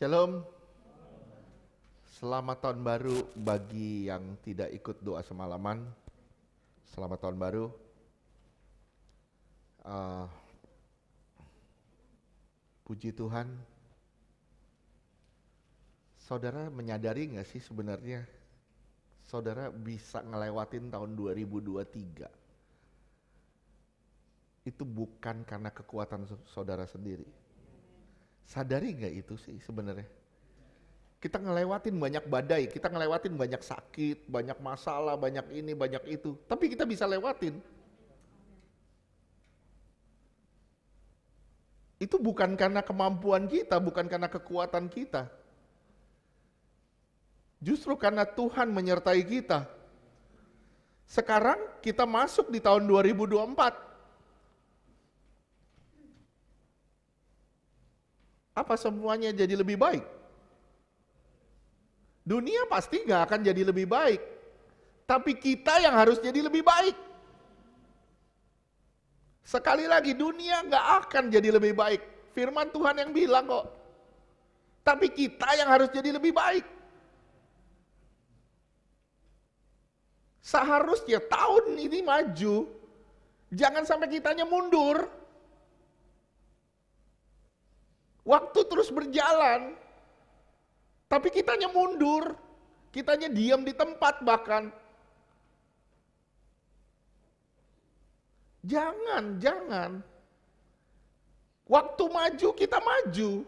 Shalom, selamat tahun baru bagi yang tidak ikut doa semalaman. Selamat tahun baru. Puji Tuhan. Saudara menyadari nggak sih sebenarnya saudara bisa ngelewatin tahun 2023? Itu bukan karena kekuatan saudara sendiri. Sadari nggak itu sih sebenarnya? Kita ngelewatin banyak badai, kita ngelewatin banyak sakit, banyak masalah, banyak ini, banyak itu. Tapi kita bisa lewatin. Itu bukan karena kemampuan kita, bukan karena kekuatan kita. Justru karena Tuhan menyertai kita. Sekarang kita masuk di tahun 2024. Apa semuanya jadi lebih baik? Dunia pasti gak akan jadi lebih baik. Tapi kita yang harus jadi lebih baik. Sekali lagi, dunia gak akan jadi lebih baik. Firman Tuhan yang bilang kok. Tapi kita yang harus jadi lebih baik. Seharusnya tahun ini maju. Jangan sampai kitanya mundur. Waktu terus berjalan. Tapi kitanya mundur. Kitanya diam di tempat bahkan. Jangan. Waktu maju, kita maju.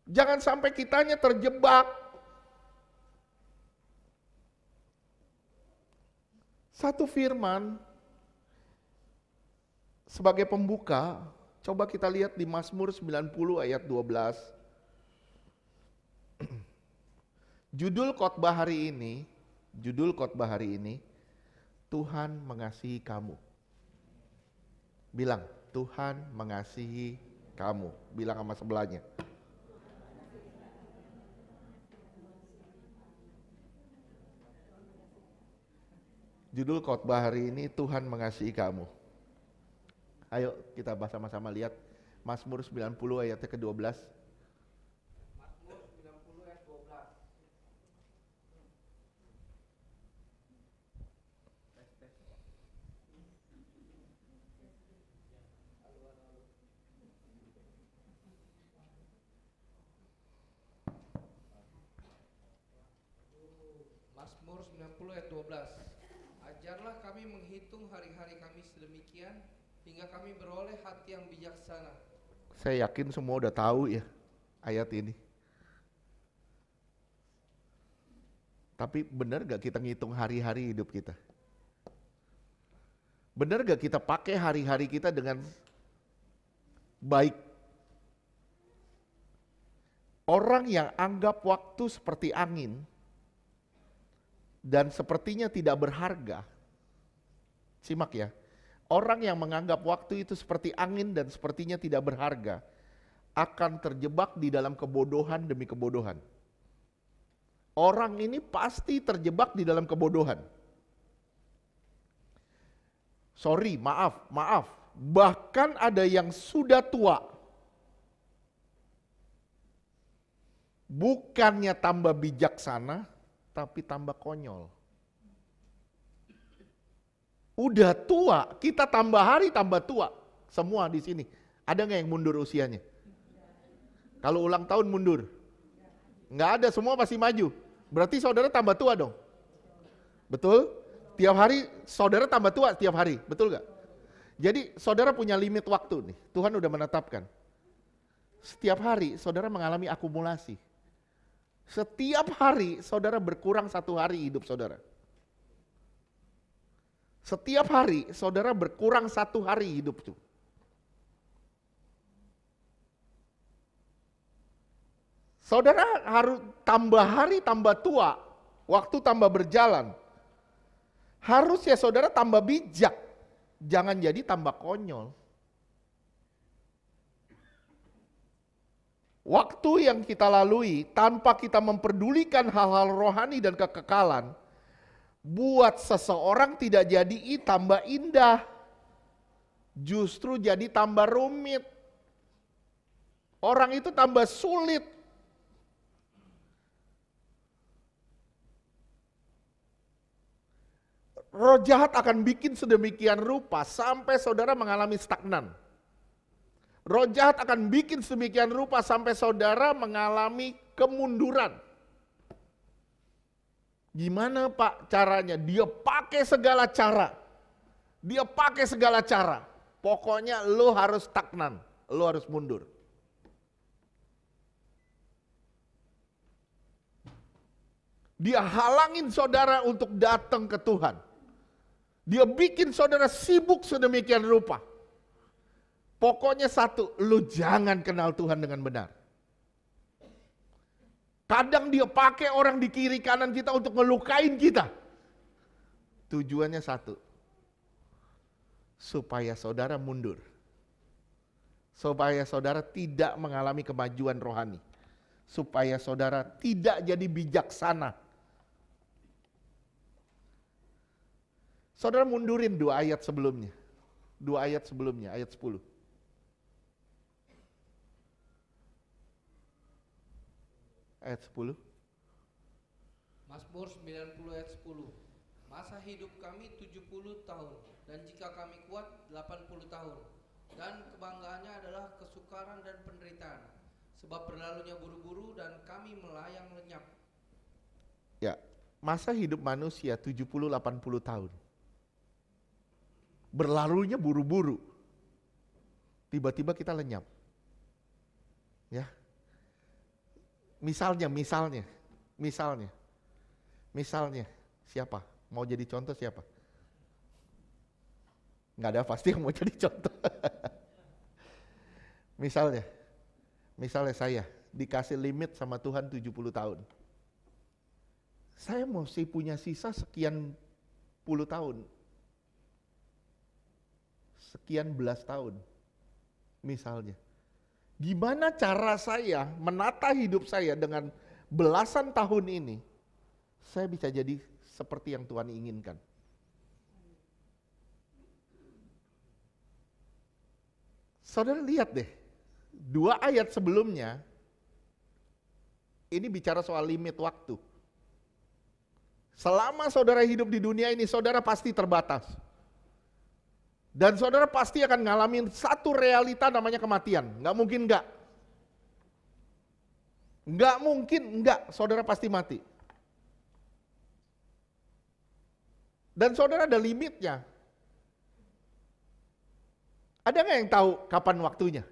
Jangan sampai kitanya terjebak. Satu firman sebagai pembuka, coba kita lihat di Mazmur 90 ayat 12. Judul khotbah hari ini, Tuhan mengasihi kamu. Bilang, Tuhan mengasihi kamu. Bilang sama sebelahnya. Judul khotbah hari ini, Tuhan mengasihi kamu. Ayo kita sama-sama lihat Mazmur 90 ayatnya ke-12. Mazmur 90 ayat 12. Mazmur 90 ayat 12. Ajarlah kami menghitung hari-hari kami sedemikian hingga kami beroleh hati yang bijaksana. Saya yakin semua udah tahu ya ayat ini. Tapi benar gak kita ngitung hari-hari hidup kita? Benar gak kita pakai hari-hari kita dengan baik? Orang yang anggap waktu seperti angin dan sepertinya tidak berharga. Simak ya. Orang yang menganggap waktu itu seperti angin dan sepertinya tidak berharga akan terjebak di dalam kebodohan demi kebodohan. Orang ini pasti terjebak di dalam kebodohan. Maaf. Bahkan ada yang sudah tua. Bukannya tambah bijaksana, tapi tambah konyol. Udah tua, kita tambah hari tambah tua. Semua di sini. Ada nggak yang mundur usianya? Kalau ulang tahun mundur? Nggak ada, semua pasti maju. Berarti saudara tambah tua dong. Betul? Tiap hari saudara tambah tua tiap hari, betul nggak? Jadi saudara punya limit waktu nih. Tuhan udah menetapkan. Setiap hari saudara mengalami akumulasi. Setiap hari saudara berkurang 1 hari hidup saudara. Setiap hari saudara berkurang 1 hari hidup itu. Saudara harus tambah hari tambah tua, waktu tambah berjalan. Harusnya saudara tambah bijak, jangan jadi tambah konyol. Waktu yang kita lalui tanpa kita memperdulikan hal-hal rohani dan kekekalan, buat seseorang tidak jadi tambah indah, justru jadi tambah rumit. Orang itu tambah sulit. Roh jahat akan bikin sedemikian rupa sampai saudara mengalami stagnan. Roh jahat akan bikin sedemikian rupa sampai saudara mengalami kemunduran. Gimana Pak caranya? Dia pakai segala cara. Dia pakai segala cara. Pokoknya lo harus stagnan, lo harus mundur. Dia halangin saudara untuk datang ke Tuhan. Dia bikin saudara sibuk sedemikian rupa. Pokoknya satu, lu jangan kenal Tuhan dengan benar. Kadang dia pakai orang di kiri kanan kita untuk ngelukain kita. Tujuannya satu, supaya saudara mundur. Supaya saudara tidak mengalami kemajuan rohani. Supaya saudara tidak jadi bijaksana. Saudara mundurin 2 ayat sebelumnya. 2 ayat sebelumnya, ayat 10. Ayat 10. Mazmur 90 ayat 10. Masa hidup kami 70 tahun, dan jika kami kuat 80 tahun. Dan kebanggaannya adalah kesukaran dan penderitaan, sebab berlalunya buru-buru dan kami melayang lenyap. Ya, masa hidup manusia 70-80 tahun. Berlalunya buru-buru. Tiba-tiba kita lenyap. Ya. Misalnya, siapa? Mau jadi contoh siapa? Nggak ada pasti yang mau jadi contoh. Misalnya saya dikasih limit sama Tuhan 70 tahun. Saya mesti punya sisa sekian puluh tahun. Sekian belas tahun. Misalnya. Gimana cara saya menata hidup saya dengan belasan tahun ini, saya bisa jadi seperti yang Tuhan inginkan. Saudara lihat deh, 2 ayat sebelumnya, ini bicara soal limit waktu. Selama saudara hidup di dunia ini, saudara pasti terbatas. Dan saudara pasti akan ngalamin satu realita namanya kematian. Nggak mungkin nggak. Nggak mungkin nggak, saudara pasti mati. Dan saudara ada limitnya. Ada nggak yang tahu kapan waktunya?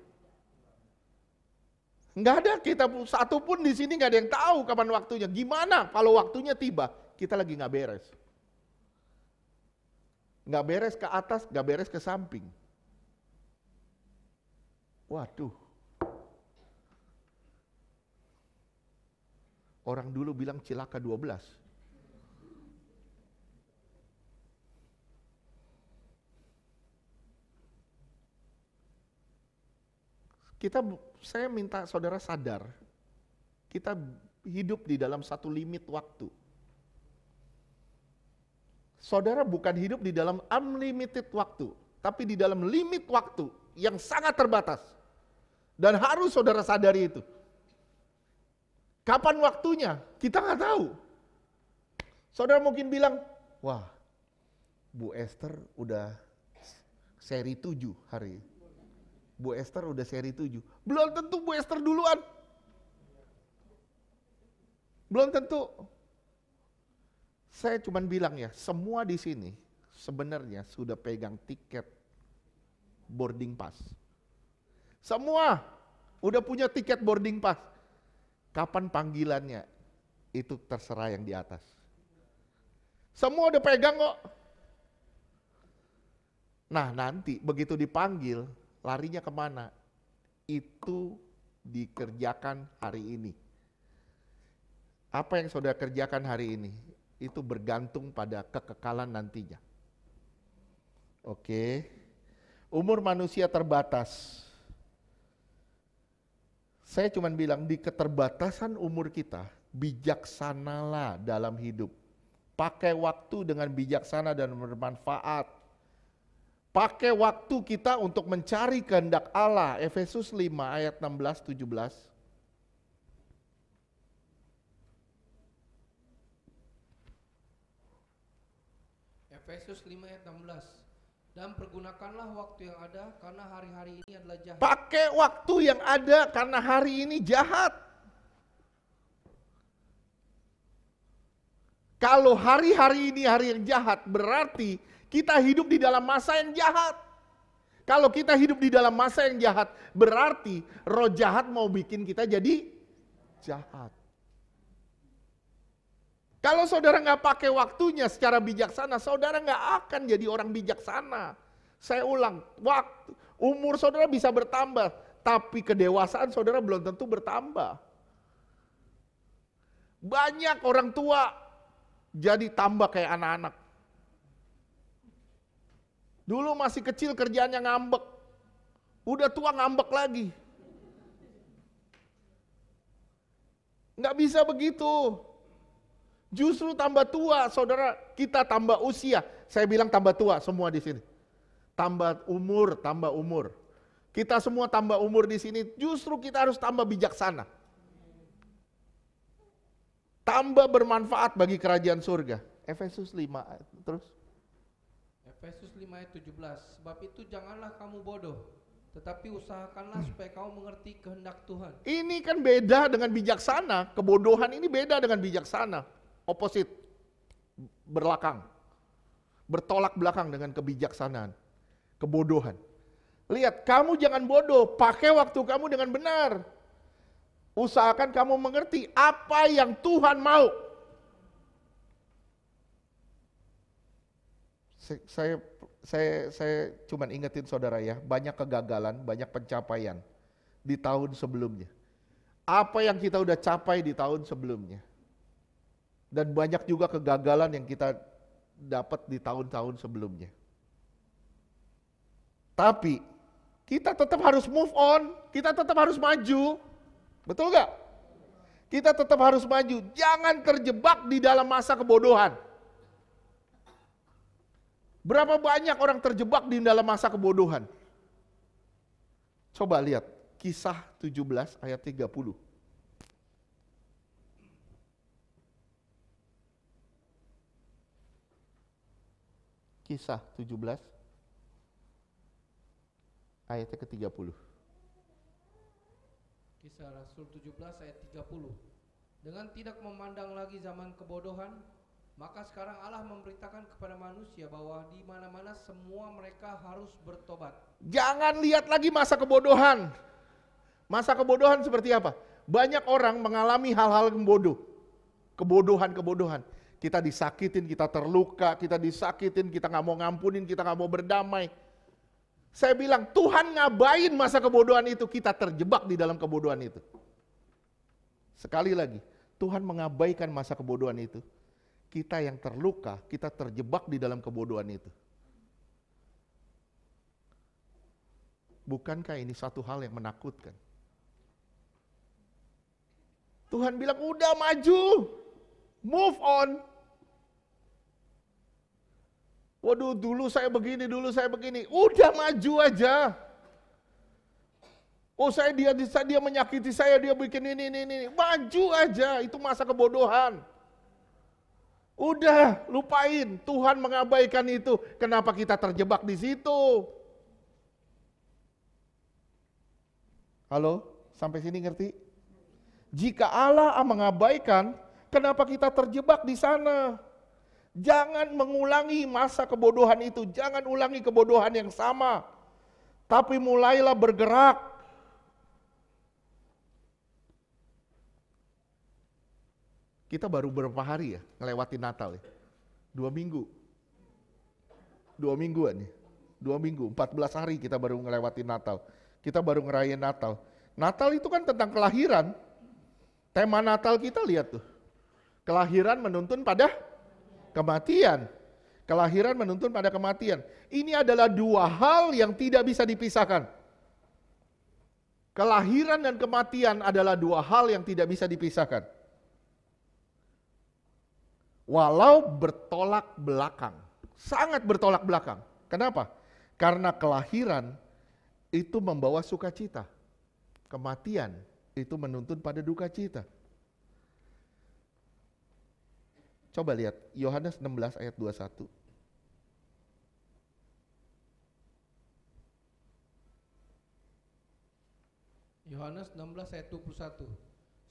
Nggak ada, kita satu pun di sini nggak ada yang tahu kapan waktunya. Gimana kalau waktunya tiba, kita lagi nggak beres. Nggak beres ke atas, nggak beres ke samping. Waduh. Orang dulu bilang cilaka 12. Saya minta saudara sadar, kita hidup di dalam satu limit waktu. Saudara bukan hidup di dalam unlimited waktu, tapi di dalam limit waktu yang sangat terbatas. Dan harus saudara sadari itu. Kapan waktunya? Kita nggak tahu. Saudara mungkin bilang, wah, Bu Esther udah seri 7 hari. Bu Esther udah seri 7. Belum tentu Bu Esther duluan. Belum tentu. Saya cuman bilang ya, semua di sini sebenarnya sudah pegang tiket boarding pass. Semua udah punya tiket boarding pass. Kapan panggilannya? Itu terserah yang di atas. Semua udah pegang kok. Nah nanti begitu dipanggil, larinya kemana? Itu dikerjakan hari ini. Apa yang saudara kerjakan hari ini? Itu bergantung pada kekekalan nantinya. Oke. Umur manusia terbatas. Saya cuma bilang di keterbatasan umur kita, bijaksanalah dalam hidup. Pakai waktu dengan bijaksana dan bermanfaat. Pakai waktu kita untuk mencari kehendak Allah. Efesus 5 ayat 16-17. Efesus 5 ayat 16. Dan pergunakanlah waktu yang ada karena hari-hari ini adalah jahat. Pakai waktu yang ada karena hari ini jahat. Kalau hari-hari ini hari yang jahat, berarti kita hidup di dalam masa yang jahat. Kalau kita hidup di dalam masa yang jahat, berarti roh jahat mau bikin kita jadi jahat. Kalau saudara nggak pakai waktunya secara bijaksana, saudara nggak akan jadi orang bijaksana. Saya ulang, umur saudara bisa bertambah, tapi kedewasaan saudara belum tentu bertambah. Banyak orang tua jadi tambah kayak anak-anak. Dulu masih kecil kerjaannya ngambek, udah tua ngambek lagi. Nggak bisa begitu. Justru tambah tua, saudara, kita tambah usia. Saya bilang tambah tua semua di sini. Tambah umur. Kita semua tambah umur di sini, justru kita harus tambah bijaksana. Tambah bermanfaat bagi kerajaan surga. Efesus 5 terus. Efesus 5 ayat 17. Sebab itu janganlah kamu bodoh, tetapi usahakanlah supaya kamu mengerti kehendak Tuhan. Ini kan beda dengan bijaksana. Kebodohan ini beda dengan bijaksana. Opposite, bertolak belakang dengan kebijaksanaan, kebodohan. Lihat, kamu jangan bodoh, pakai waktu kamu dengan benar. Usahakan kamu mengerti apa yang Tuhan mau. Saya cuman ingetin saudara ya, banyak kegagalan, banyak pencapaian di tahun sebelumnya. Apa yang kita udah capai di tahun sebelumnya. Dan banyak juga kegagalan yang kita dapat di tahun-tahun sebelumnya. Tapi kita tetap harus move on, kita tetap harus maju. Betul gak? Kita tetap harus maju, jangan terjebak di dalam masa kebodohan. Berapa banyak orang terjebak di dalam masa kebodohan? Coba lihat, Kisah 17 ayat 30. Kisah 17 ayatnya ke-30. Kisah Rasul 17 ayat 30. Dengan tidak memandang lagi zaman kebodohan, maka sekarang Allah memberitakan kepada manusia bahwa di mana-mana semua mereka harus bertobat. Jangan lihat lagi masa kebodohan. Masa kebodohan seperti apa? Banyak orang mengalami hal-hal yang bodoh. Kebodohan-kebodohan. Kita disakitin, kita terluka, kita disakitin, kita nggak mau ngampunin, kita nggak mau berdamai. Saya bilang Tuhan ngabain masa kebodohan itu, kita terjebak di dalam kebodohan itu. Sekali lagi, Tuhan mengabaikan masa kebodohan itu. Kita yang terluka, kita terjebak di dalam kebodohan itu. Bukankah ini satu hal yang menakutkan? Tuhan bilang udah maju, move on. Waduh, dulu saya begini. Udah maju aja. Oh, dia menyakiti saya, dia bikin ini. Maju aja, itu masa kebodohan. Udah, lupain. Tuhan mengabaikan itu. Kenapa kita terjebak di situ? Halo, sampai sini ngerti? Jika Allah mengabaikan, kenapa kita terjebak di sana? Jangan mengulangi masa kebodohan itu, jangan ulangi kebodohan yang sama. Tapi mulailah bergerak. Kita baru berapa hari ya ngelewati Natal ya? 2 minggu. 2 mingguan ya. 2 minggu, 14 hari kita baru ngelewati Natal. Kita baru ngerayain Natal. Natal itu kan tentang kelahiran. Tema Natal kita lihat tuh. Kelahiran menuntun pada kematian. Kelahiran menuntun pada kematian. Ini adalah 2 hal yang tidak bisa dipisahkan. Kelahiran dan kematian adalah 2 hal yang tidak bisa dipisahkan. Walau bertolak belakang. Sangat bertolak belakang. Kenapa? Karena kelahiran itu membawa sukacita. Kematian itu menuntun pada duka cita. Coba lihat Yohanes 16 ayat 21. Yohanes 16 ayat 21.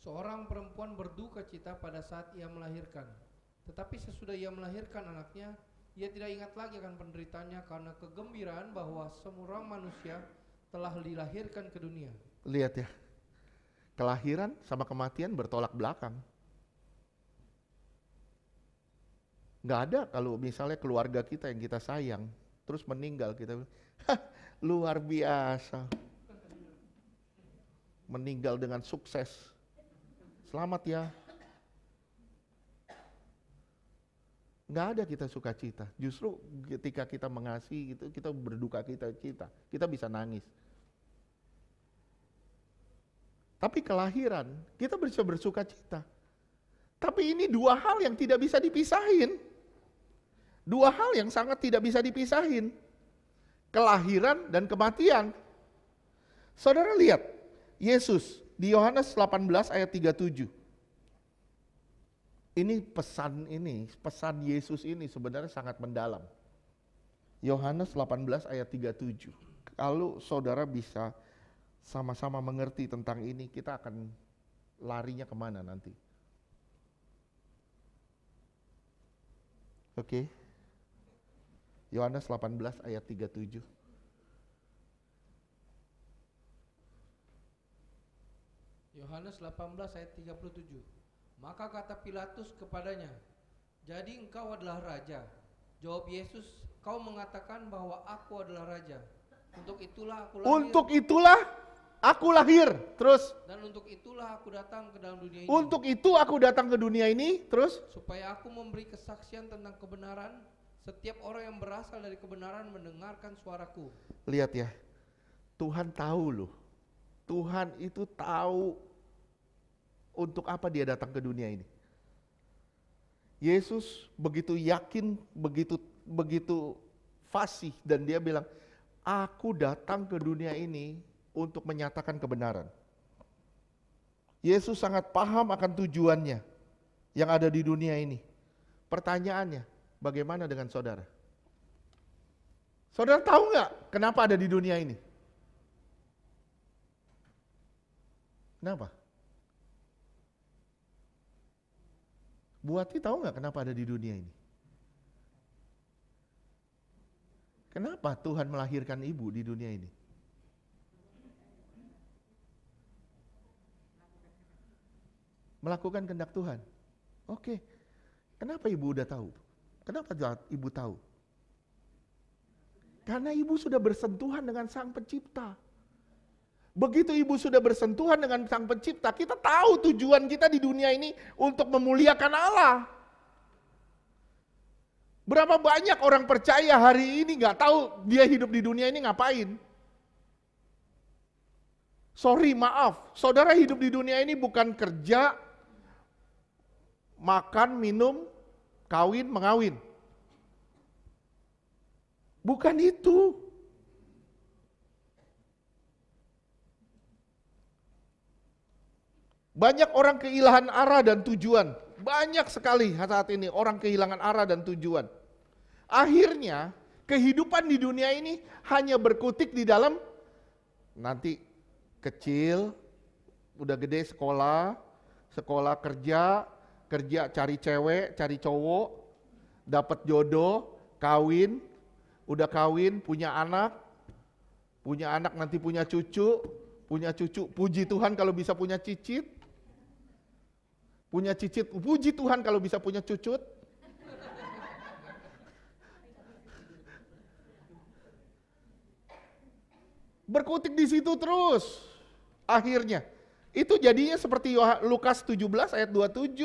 Seorang perempuan berduka cita pada saat ia melahirkan. Tetapi sesudah ia melahirkan anaknya, ia tidak ingat lagi akan penderitaannya karena kegembiraan bahwa seorang manusia telah dilahirkan ke dunia. Lihat ya, kelahiran sama kematian bertolak belakang. Nggak ada kalau misalnya keluarga kita yang kita sayang, terus meninggal, kita bilang, hah, luar biasa. Meninggal dengan sukses. Selamat ya. Nggak ada kita sukacita. Justru ketika kita mengasihi, kita berduka kita bisa nangis. Tapi kelahiran, kita bisa bersuka cita. Tapi ini dua hal yang tidak bisa dipisahin. Dua hal yang sangat tidak bisa dipisahin. Kelahiran dan kematian. Saudara lihat, Yesus di Yohanes 18 ayat 37. Ini pesan Yesus ini sebenarnya sangat mendalam. Yohanes 18 ayat 37. Kalau saudara bisa sama-sama mengerti tentang ini, kita akan larinya kemana nanti? Oke. Yohanes 18 ayat 37. Yohanes 18 ayat 37. Maka kata Pilatus kepadanya, "Jadi engkau adalah raja?" Jawab Yesus, "Kau mengatakan bahwa aku adalah raja. Untuk itulah aku lahir. Untuk itulah aku lahir." Terus? Dan untuk itulah aku datang ke dalam dunia ini. Untuk itu aku datang ke dunia ini. Terus? Supaya aku memberi kesaksian tentang kebenaran. Setiap orang yang berasal dari kebenaran mendengarkan suaraku. Lihat ya, Tuhan tahu loh. Tuhan itu tahu untuk apa dia datang ke dunia ini. Yesus begitu yakin, begitu fasih, dan dia bilang, aku datang ke dunia ini untuk menyatakan kebenaran. Yesus sangat paham akan tujuannya yang ada di dunia ini. Pertanyaannya, bagaimana dengan saudara? Saudara tahu nggak kenapa ada di dunia ini? Kenapa? Bu Ati tahu nggak kenapa ada di dunia ini? Kenapa Tuhan melahirkan ibu di dunia ini? Melakukan kehendak Tuhan. Oke. Kenapa ibu udah tahu? Kenapa ibu tahu? Karena ibu sudah bersentuhan dengan Sang Pencipta. Begitu ibu sudah bersentuhan dengan Sang Pencipta, kita tahu tujuan kita di dunia ini untuk memuliakan Allah. Berapa banyak orang percaya hari ini nggak tahu dia hidup di dunia ini ngapain? Sorry, maaf, saudara hidup di dunia ini bukan kerja, makan, minum, kawin, mengawin. Bukan itu. Banyak orang kehilangan arah dan tujuan. Banyak sekali saat ini orang kehilangan arah dan tujuan. Akhirnya kehidupan di dunia ini hanya berkutik di dalam nanti kecil, udah gede sekolah kerja cari cewek, cari cowok, dapat jodoh, kawin, udah kawin, punya anak nanti punya cucu, puji Tuhan kalau bisa punya cicit. Puji Tuhan kalau bisa punya cucut. Berkutik di situ terus. Akhirnya, itu jadinya seperti Lukas 17 ayat 27.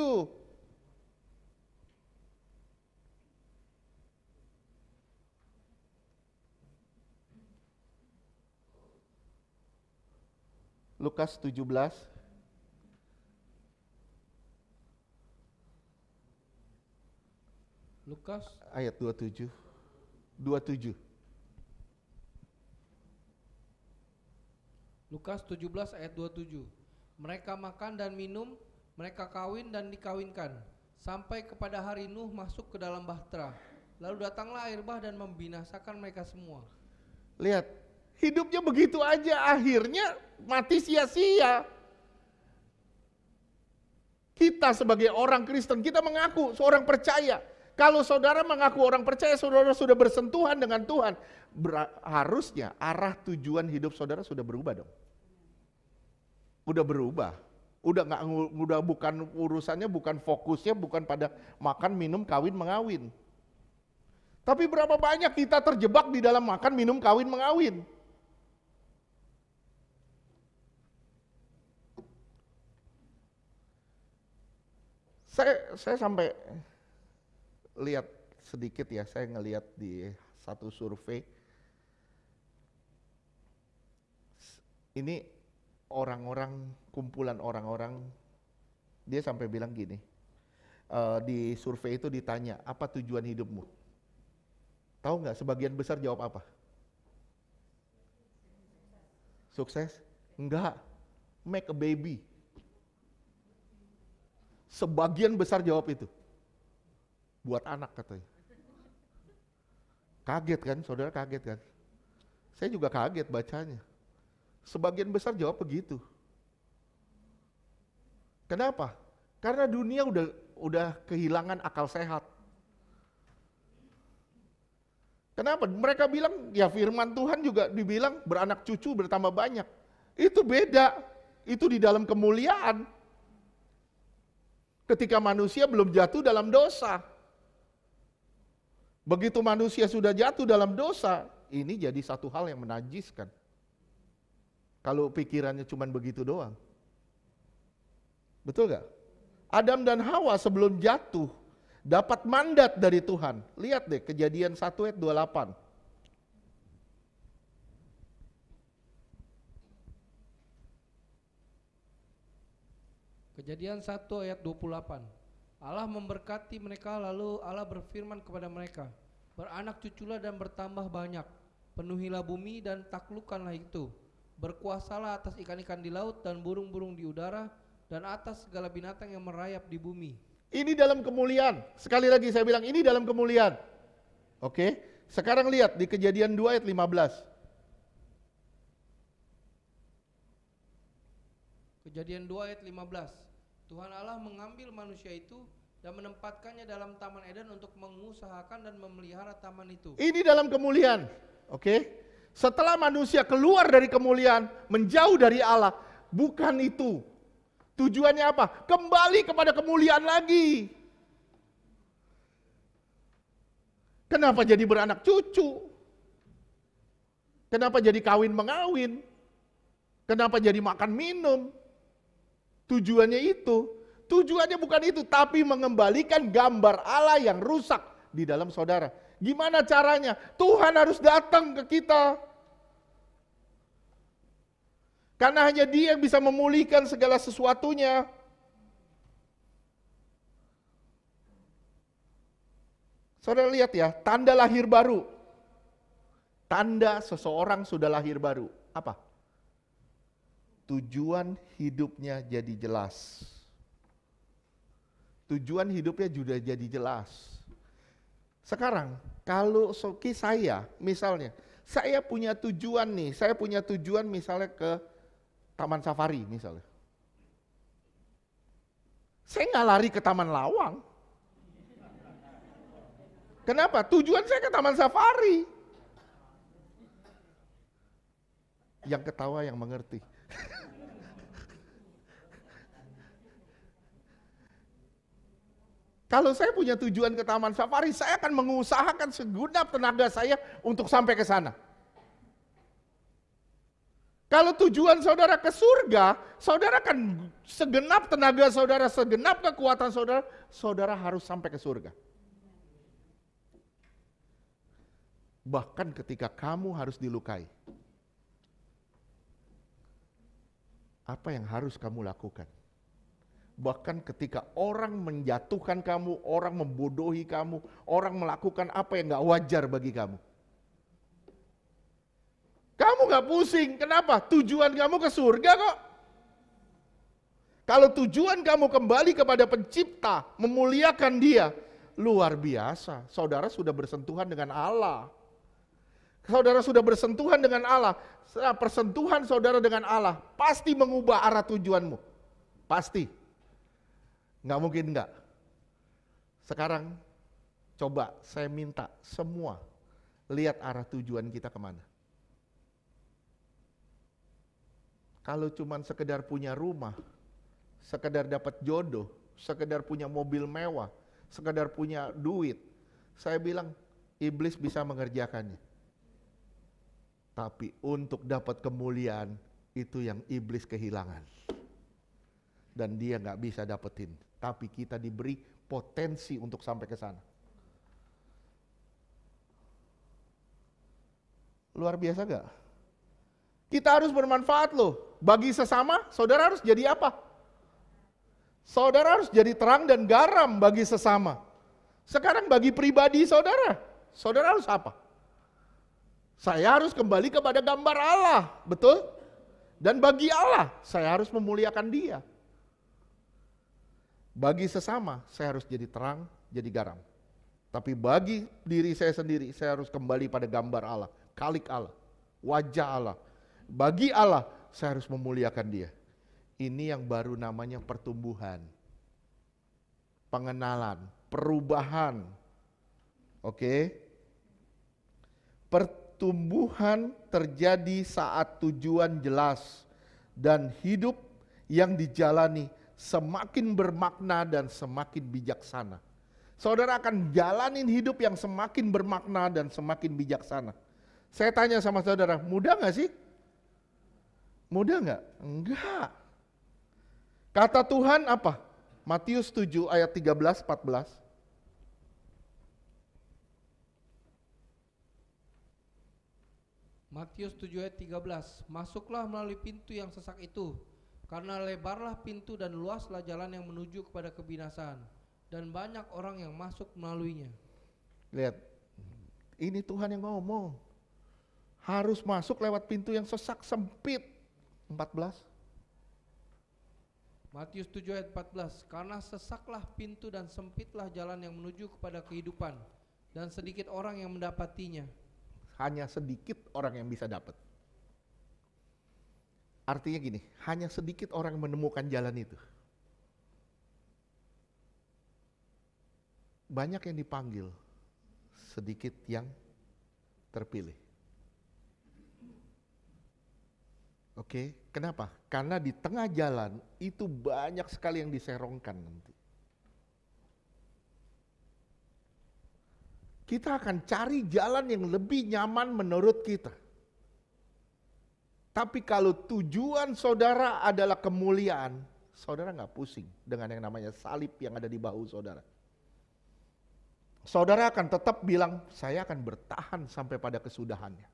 Lukas 17 Lukas ayat 27. 27. Lukas 17 ayat 27. Mereka makan dan minum, mereka kawin dan dikawinkan, sampai kepada hari Nuh masuk ke dalam bahtera. Lalu datanglah air bah dan membinasakan mereka semua. Lihat, hidupnya begitu aja, akhirnya mati sia-sia. Kita sebagai orang Kristen, kita mengaku seorang percaya. Kalau saudara mengaku orang percaya, saudara sudah bersentuhan dengan Tuhan. Harusnya arah tujuan hidup saudara sudah berubah dong. Udah berubah. Udah bukan urusannya, bukan fokusnya, bukan pada makan, minum, kawin, mengawin. Tapi berapa banyak kita terjebak di dalam makan, minum, kawin, mengawin. Saya sampai lihat sedikit ya, saya ngelihat di satu survei. Ini kumpulan orang-orang, dia sampai bilang gini, di survei itu ditanya, apa tujuan hidupmu? Tahu nggak sebagian besar jawab apa? Sukses? Enggak, make a baby. Sebagian besar jawab itu. Buat anak katanya. Kaget kan, saudara kaget kan? Saya juga kaget bacanya. Sebagian besar jawab begitu. Kenapa? Karena dunia udah kehilangan akal sehat. Kenapa? Mereka bilang, ya firman Tuhan juga dibilang beranak cucu bertambah banyak. Itu beda, itu di dalam kemuliaan. Ketika manusia belum jatuh dalam dosa. Begitu manusia sudah jatuh dalam dosa, ini jadi satu hal yang menajiskan. Kalau pikirannya cuma begitu doang. Betul gak? Adam dan Hawa sebelum jatuh dapat mandat dari Tuhan. Lihat deh Kejadian 1 ayat 28. Kejadian 1 ayat 28. Allah memberkati mereka, lalu Allah berfirman kepada mereka, beranak cuculah dan bertambah banyak, penuhilah bumi dan taklukkanlah itu. Berkuasalah atas ikan-ikan di laut dan burung-burung di udara dan atas segala binatang yang merayap di bumi. Ini dalam kemuliaan. Sekali lagi saya bilang ini dalam kemuliaan. Oke, sekarang lihat di Kejadian 2 ayat 15. Kejadian 2 ayat 15. Tuhan Allah mengambil manusia itu dan menempatkannya dalam Taman Eden untuk mengusahakan dan memelihara taman itu. Ini dalam kemuliaan. Oke. Setelah manusia keluar dari kemuliaan, menjauh dari Allah, bukan itu. Tujuannya apa? Kembali kepada kemuliaan lagi. Kenapa jadi beranak cucu? Kenapa jadi kawin mengawin? Kenapa jadi makan minum? Tujuannya itu. Tujuannya bukan itu, tapi mengembalikan gambar Allah yang rusak di dalam saudara. Gimana caranya? Tuhan harus datang ke kita. Karena hanya Dia yang bisa memulihkan segala sesuatunya. Saudara lihat ya, tanda lahir baru. Tanda seseorang sudah lahir baru. Apa? Tujuan hidupnya jadi jelas. Tujuan hidupnya sudah jadi jelas. Sekarang, kalau saya, misalnya, saya punya tujuan nih, saya punya tujuan misalnya ke Taman Safari misalnya. Saya nggak lari ke Taman Lawang. Kenapa? Tujuan saya ke Taman Safari. Yang ketawa yang mengerti. Kalau saya punya tujuan ke Taman Safari, saya akan mengusahakan segenap tenaga saya untuk sampai ke sana. Kalau tujuan saudara ke surga, saudara akan segenap tenaga saudara, segenap kekuatan saudara, saudara harus sampai ke surga. Bahkan ketika kamu harus dilukai, apa yang harus kamu lakukan? Bahkan ketika orang menjatuhkan kamu, orang membodohi kamu, orang melakukan apa yang gak wajar bagi kamu. Kamu nggak pusing. Kenapa? Tujuan kamu ke surga kok. Kalau tujuan kamu kembali kepada pencipta, memuliakan dia, luar biasa. Saudara sudah bersentuhan dengan Allah. Saudara sudah bersentuhan dengan Allah. Persentuhan saudara dengan Allah pasti mengubah arah tujuanmu. Pasti. Nggak mungkin nggak. Sekarang coba saya minta semua lihat arah tujuan kita kemana. Kalau cuman sekedar punya rumah, sekedar dapat jodoh, sekedar punya mobil mewah, sekedar punya duit, saya bilang iblis bisa mengerjakannya. Tapi untuk dapat kemuliaan itu yang iblis kehilangan. Dan dia nggak bisa dapetin. Tapi kita diberi potensi untuk sampai ke sana. Luar biasa gak? Kita harus bermanfaat loh. Bagi sesama, saudara harus jadi apa? Saudara harus jadi terang dan garam bagi sesama. Sekarang bagi pribadi saudara, saudara harus apa? Saya harus kembali kepada gambar Allah, betul? Dan bagi Allah, saya harus memuliakan dia. Bagi sesama, saya harus jadi terang, jadi garam. Tapi bagi diri saya sendiri, saya harus kembali pada gambar Allah, kalik Allah, wajah Allah. Bagi Allah, saya harus memuliakan dia. Ini yang baru namanya pertumbuhan, pengenalan, perubahan. Oke? Pertumbuhan terjadi saat tujuan jelas dan hidup yang dijalani semakin bermakna dan semakin bijaksana. Saudara akan jalanin hidup yang semakin bermakna dan semakin bijaksana. Saya tanya sama saudara, mudah gak sih? Mudah gak? Enggak. Kata Tuhan apa? Matius 7 ayat 13-14. Matius 7 ayat 13. Masuklah melalui pintu yang sesak itu, karena lebarlah pintu dan luaslah jalan yang menuju kepada kebinasaan, dan banyak orang yang masuk melaluinya. Lihat, ini Tuhan yang ngomong. Harus masuk lewat pintu yang sesak sempit. 14. Matius 7 ayat 14. Karena sesaklah pintu dan sempitlah jalan yang menuju kepada kehidupan, dan sedikit orang yang mendapatinya. Hanya sedikit orang yang bisa dapat. Artinya gini, hanya sedikit orang yang menemukan jalan itu. Banyak yang dipanggil, sedikit yang terpilih. Oke, kenapa? Karena di tengah jalan itu banyak sekali yang diserongkan nanti. Kita akan cari jalan yang lebih nyaman menurut kita. Tapi kalau tujuan saudara adalah kemuliaan, saudara nggak pusing dengan yang namanya salib yang ada di bahu saudara. Saudara akan tetap bilang, saya akan bertahan sampai pada kesudahannya.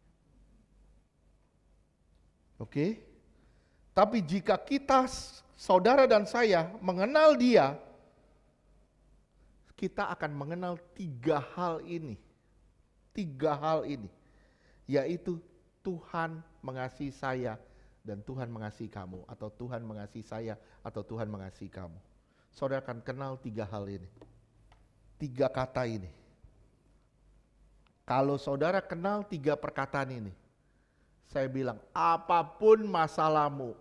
Oke? Tapi jika kita, saudara dan saya mengenal dia, kita akan mengenal tiga hal ini. Tiga hal ini. Yaitu Tuhan mengasihi saya dan Tuhan mengasihi kamu. Atau Tuhan mengasihi saya atau Tuhan mengasihi kamu. Saudara akan kenal tiga hal ini. Tiga kata ini. Kalau saudara kenal tiga perkataan ini, saya bilang apapun masalahmu,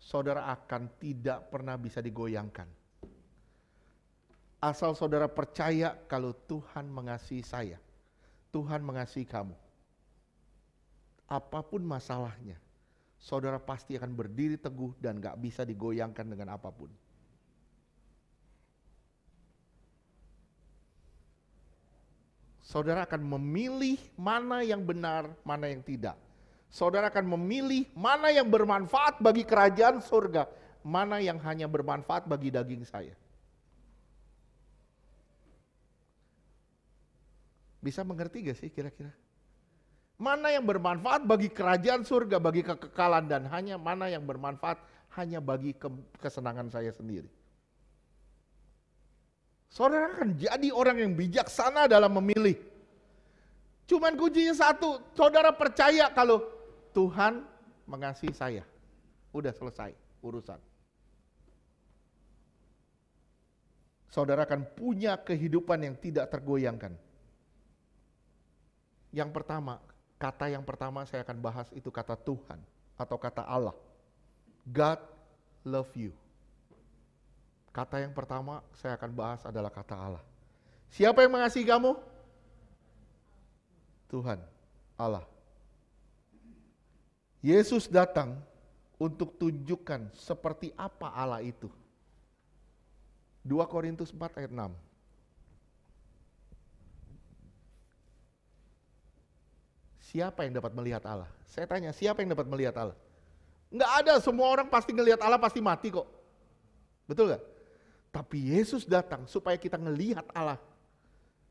saudara akan tidak pernah bisa digoyangkan. Asal saudara percaya kalau Tuhan mengasihi saya, Tuhan mengasihi kamu. Apapun masalahnya, saudara pasti akan berdiri teguh dan gak bisa digoyangkan dengan apapun. Saudara akan memilih mana yang benar, mana yang tidak. Saudara akan memilih mana yang bermanfaat bagi kerajaan surga, mana yang hanya bermanfaat bagi daging saya. Bisa mengerti gak sih kira-kira? Mana yang bermanfaat bagi kerajaan surga, bagi kekekalan, dan hanya mana yang bermanfaat hanya bagi kesenangan saya sendiri. Saudara akan jadi orang yang bijaksana dalam memilih. Cuman kuncinya satu, saudara percaya kalau Tuhan mengasihi saya. Udah selesai urusan. Saudara akan punya kehidupan yang tidak tergoyangkan. Yang pertama, kata yang pertama saya akan bahas itu kata Tuhan atau kata Allah. God love you. Kata yang pertama saya akan bahas adalah kata Allah. Siapa yang mengasihi kamu? Tuhan, Allah. Yesus datang untuk tunjukkan seperti apa Allah itu. 2 Korintus 4 ayat 6. Siapa yang dapat melihat Allah? Saya tanya, siapa yang dapat melihat Allah? Enggak ada, semua orang pasti ngelihat Allah pasti mati kok. Betul gak? Tapi Yesus datang supaya kita ngelihat Allah.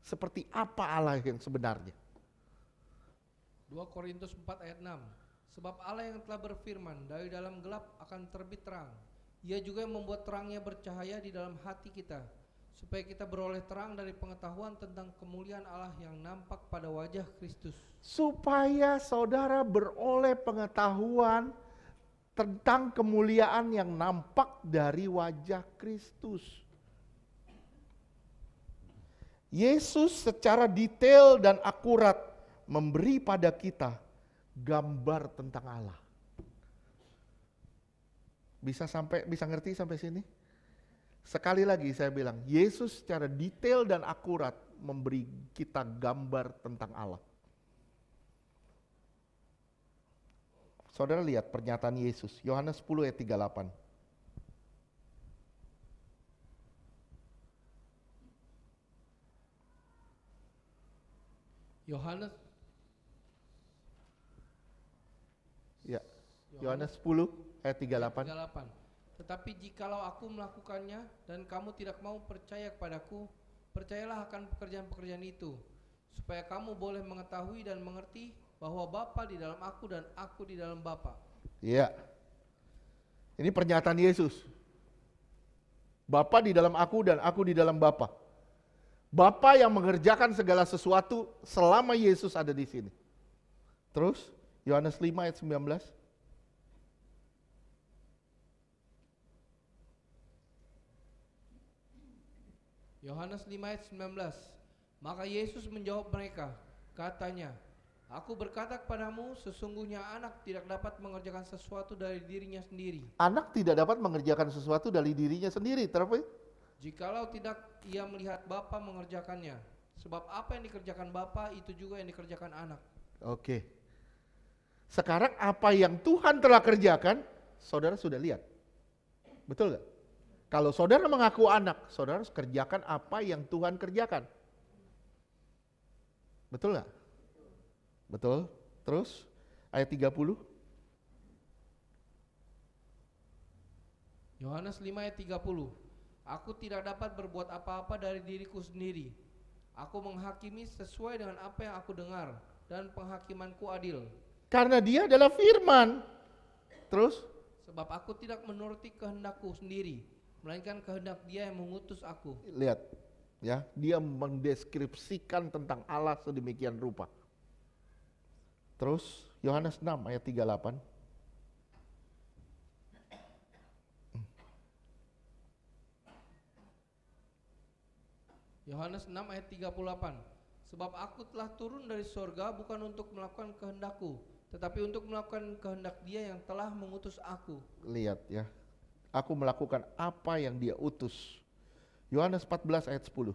Seperti apa Allah yang sebenarnya. 2 Korintus 4 ayat 6. Sebab Allah yang telah berfirman, dari dalam gelap akan terbit terang. Ia juga yang membuat terangnya bercahaya di dalam hati kita, supaya kita beroleh terang dari pengetahuan tentang kemuliaan Allah yang nampak pada wajah Kristus. Supaya saudara beroleh pengetahuan tentang kemuliaan yang nampak dari wajah Kristus. Yesus secara detail dan akurat memberi pada kita gambar tentang Allah. Bisa ngerti sampai sini? Sekali lagi saya bilang, Yesus secara detail dan akurat memberi kita gambar tentang Allah. Saudara lihat pernyataan Yesus, Yohanes 10 ayat 38. Yohanes 10 ayat 38. Tetapi jikalau aku melakukannya dan kamu tidak mau percaya kepadaku, percayalah akan pekerjaan-pekerjaan itu, supaya kamu boleh mengetahui dan mengerti bahwa Bapa di dalam aku dan aku di dalam Bapa. Iya. Ini pernyataan Yesus. Bapa di dalam aku dan aku di dalam Bapa. Bapa yang mengerjakan segala sesuatu selama Yesus ada di sini. Terus Yohanes 5 ayat 19. Yohanes 5 ayat 19. Maka Yesus menjawab mereka, katanya, aku berkata kepadamu, sesungguhnya anak tidak dapat mengerjakan sesuatu dari dirinya sendiri. Anak tidak dapat mengerjakan sesuatu dari dirinya sendiri, terus? Jikalau tidak ia melihat Bapa mengerjakannya. Sebab apa yang dikerjakan Bapa itu juga yang dikerjakan anak. Oke. Sekarang apa yang Tuhan telah kerjakan, saudara sudah lihat. Betul gak? Kalau saudara mengaku anak, saudara harus kerjakan apa yang Tuhan kerjakan. Betul gak? Betul. Terus ayat 30. Yohanes 5 ayat 30. Aku tidak dapat berbuat apa-apa dari diriku sendiri. Aku menghakimi sesuai dengan apa yang aku dengar, dan penghakimanku adil. Karena dia adalah firman. Terus? Sebab aku tidak menuruti kehendakku sendiri, melainkan kehendak Dia yang mengutus aku. Lihat, ya, dia mendeskripsikan tentang Allah sedemikian rupa. Terus Yohanes 6 ayat 38. Yohanes 6 ayat 38. Sebab aku telah turun dari sorga bukan untuk melakukan kehendakku, tetapi untuk melakukan kehendak Dia yang telah mengutus aku. Lihat ya, aku melakukan apa yang Dia utus. Yohanes 14 ayat 10.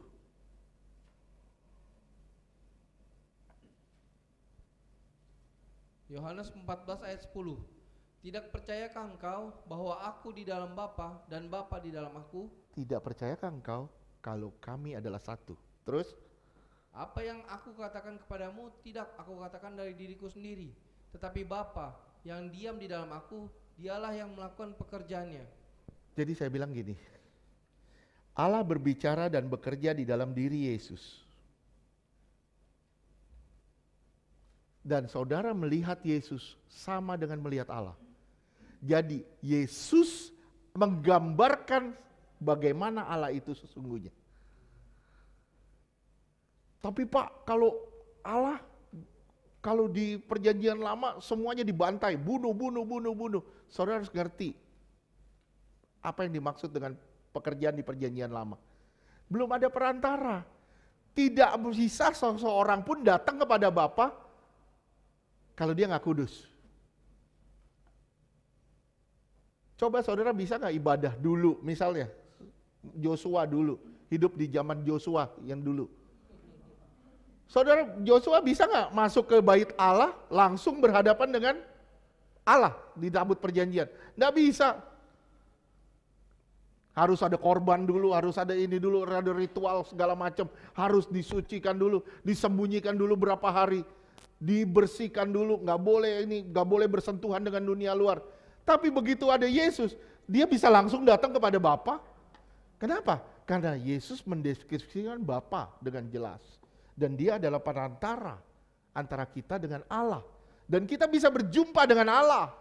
Yohanes 14 ayat 10. Tidak percayakah engkau bahwa aku di dalam Bapa dan Bapa di dalam aku? Tidak percayakah engkau kalau kami adalah satu? Terus? Apa yang aku katakan kepadamu tidak aku katakan dari diriku sendiri, tetapi Bapa yang diam di dalam aku, Dialah yang melakukan pekerjaannya. Jadi saya bilang gini, Allah berbicara dan bekerja di dalam diri Yesus. Dan saudara melihat Yesus sama dengan melihat Allah. Jadi Yesus menggambarkan bagaimana Allah itu sesungguhnya. Tapi Pak, kalau Allah Kalau di perjanjian lama semuanya dibantai, bunuh. Saudara harus ngerti apa yang dimaksud dengan pekerjaan di perjanjian lama. Belum ada perantara. Tidak bisa seseorang pun datang kepada Bapa kalau dia nggak kudus. Coba saudara bisa nggak ibadah dulu, misalnya Joshua dulu, hidup di zaman Joshua yang dulu. Saudara, Joshua bisa nggak masuk ke bait Allah langsung berhadapan dengan Allah di tabut perjanjian? Nggak bisa. Harus ada korban dulu, harus ada ini dulu, ada ritual segala macam, harus disucikan dulu, disembunyikan dulu berapa hari, dibersihkan dulu, nggak boleh bersentuhan dengan dunia luar. Tapi begitu ada Yesus, dia bisa langsung datang kepada Bapa. Kenapa? Karena Yesus mendeskripsikan Bapa dengan jelas. Dan dia adalah perantara antara kita dengan Allah. Dan kita bisa berjumpa dengan Allah.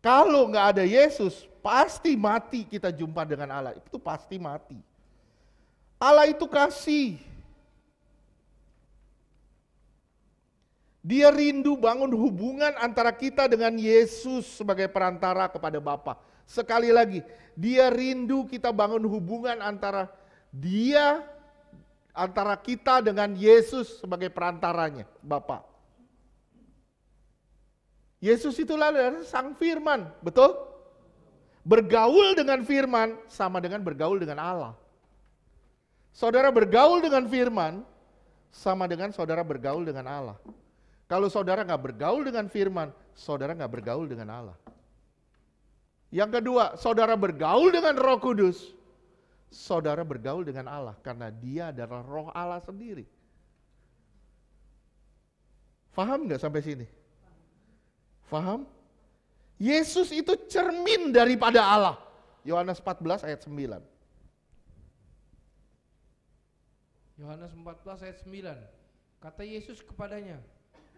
Kalau nggak ada Yesus, pasti mati kita jumpa dengan Allah. Itu pasti mati. Allah itu kasih. Dia rindu bangun hubungan antara kita dengan Yesus sebagai perantara kepada Bapa. Sekali lagi, dia rindu kita bangun hubungan antara kita dengan Yesus sebagai perantaranya, Bapa. Yesus itulah Sang Firman, betul? Bergaul dengan Firman sama dengan bergaul dengan Allah. Saudara bergaul dengan Firman sama dengan saudara bergaul dengan Allah. Kalau saudara nggak bergaul dengan Firman, saudara nggak bergaul dengan Allah. Yang kedua, saudara bergaul dengan Roh Kudus, saudara bergaul dengan Allah karena Dia adalah Roh Allah sendiri. Faham nggak sampai sini? Faham? Yesus itu cermin daripada Allah. Yohanes 14 ayat 9. Yohanes 14 ayat 9. Kata Yesus kepadanya,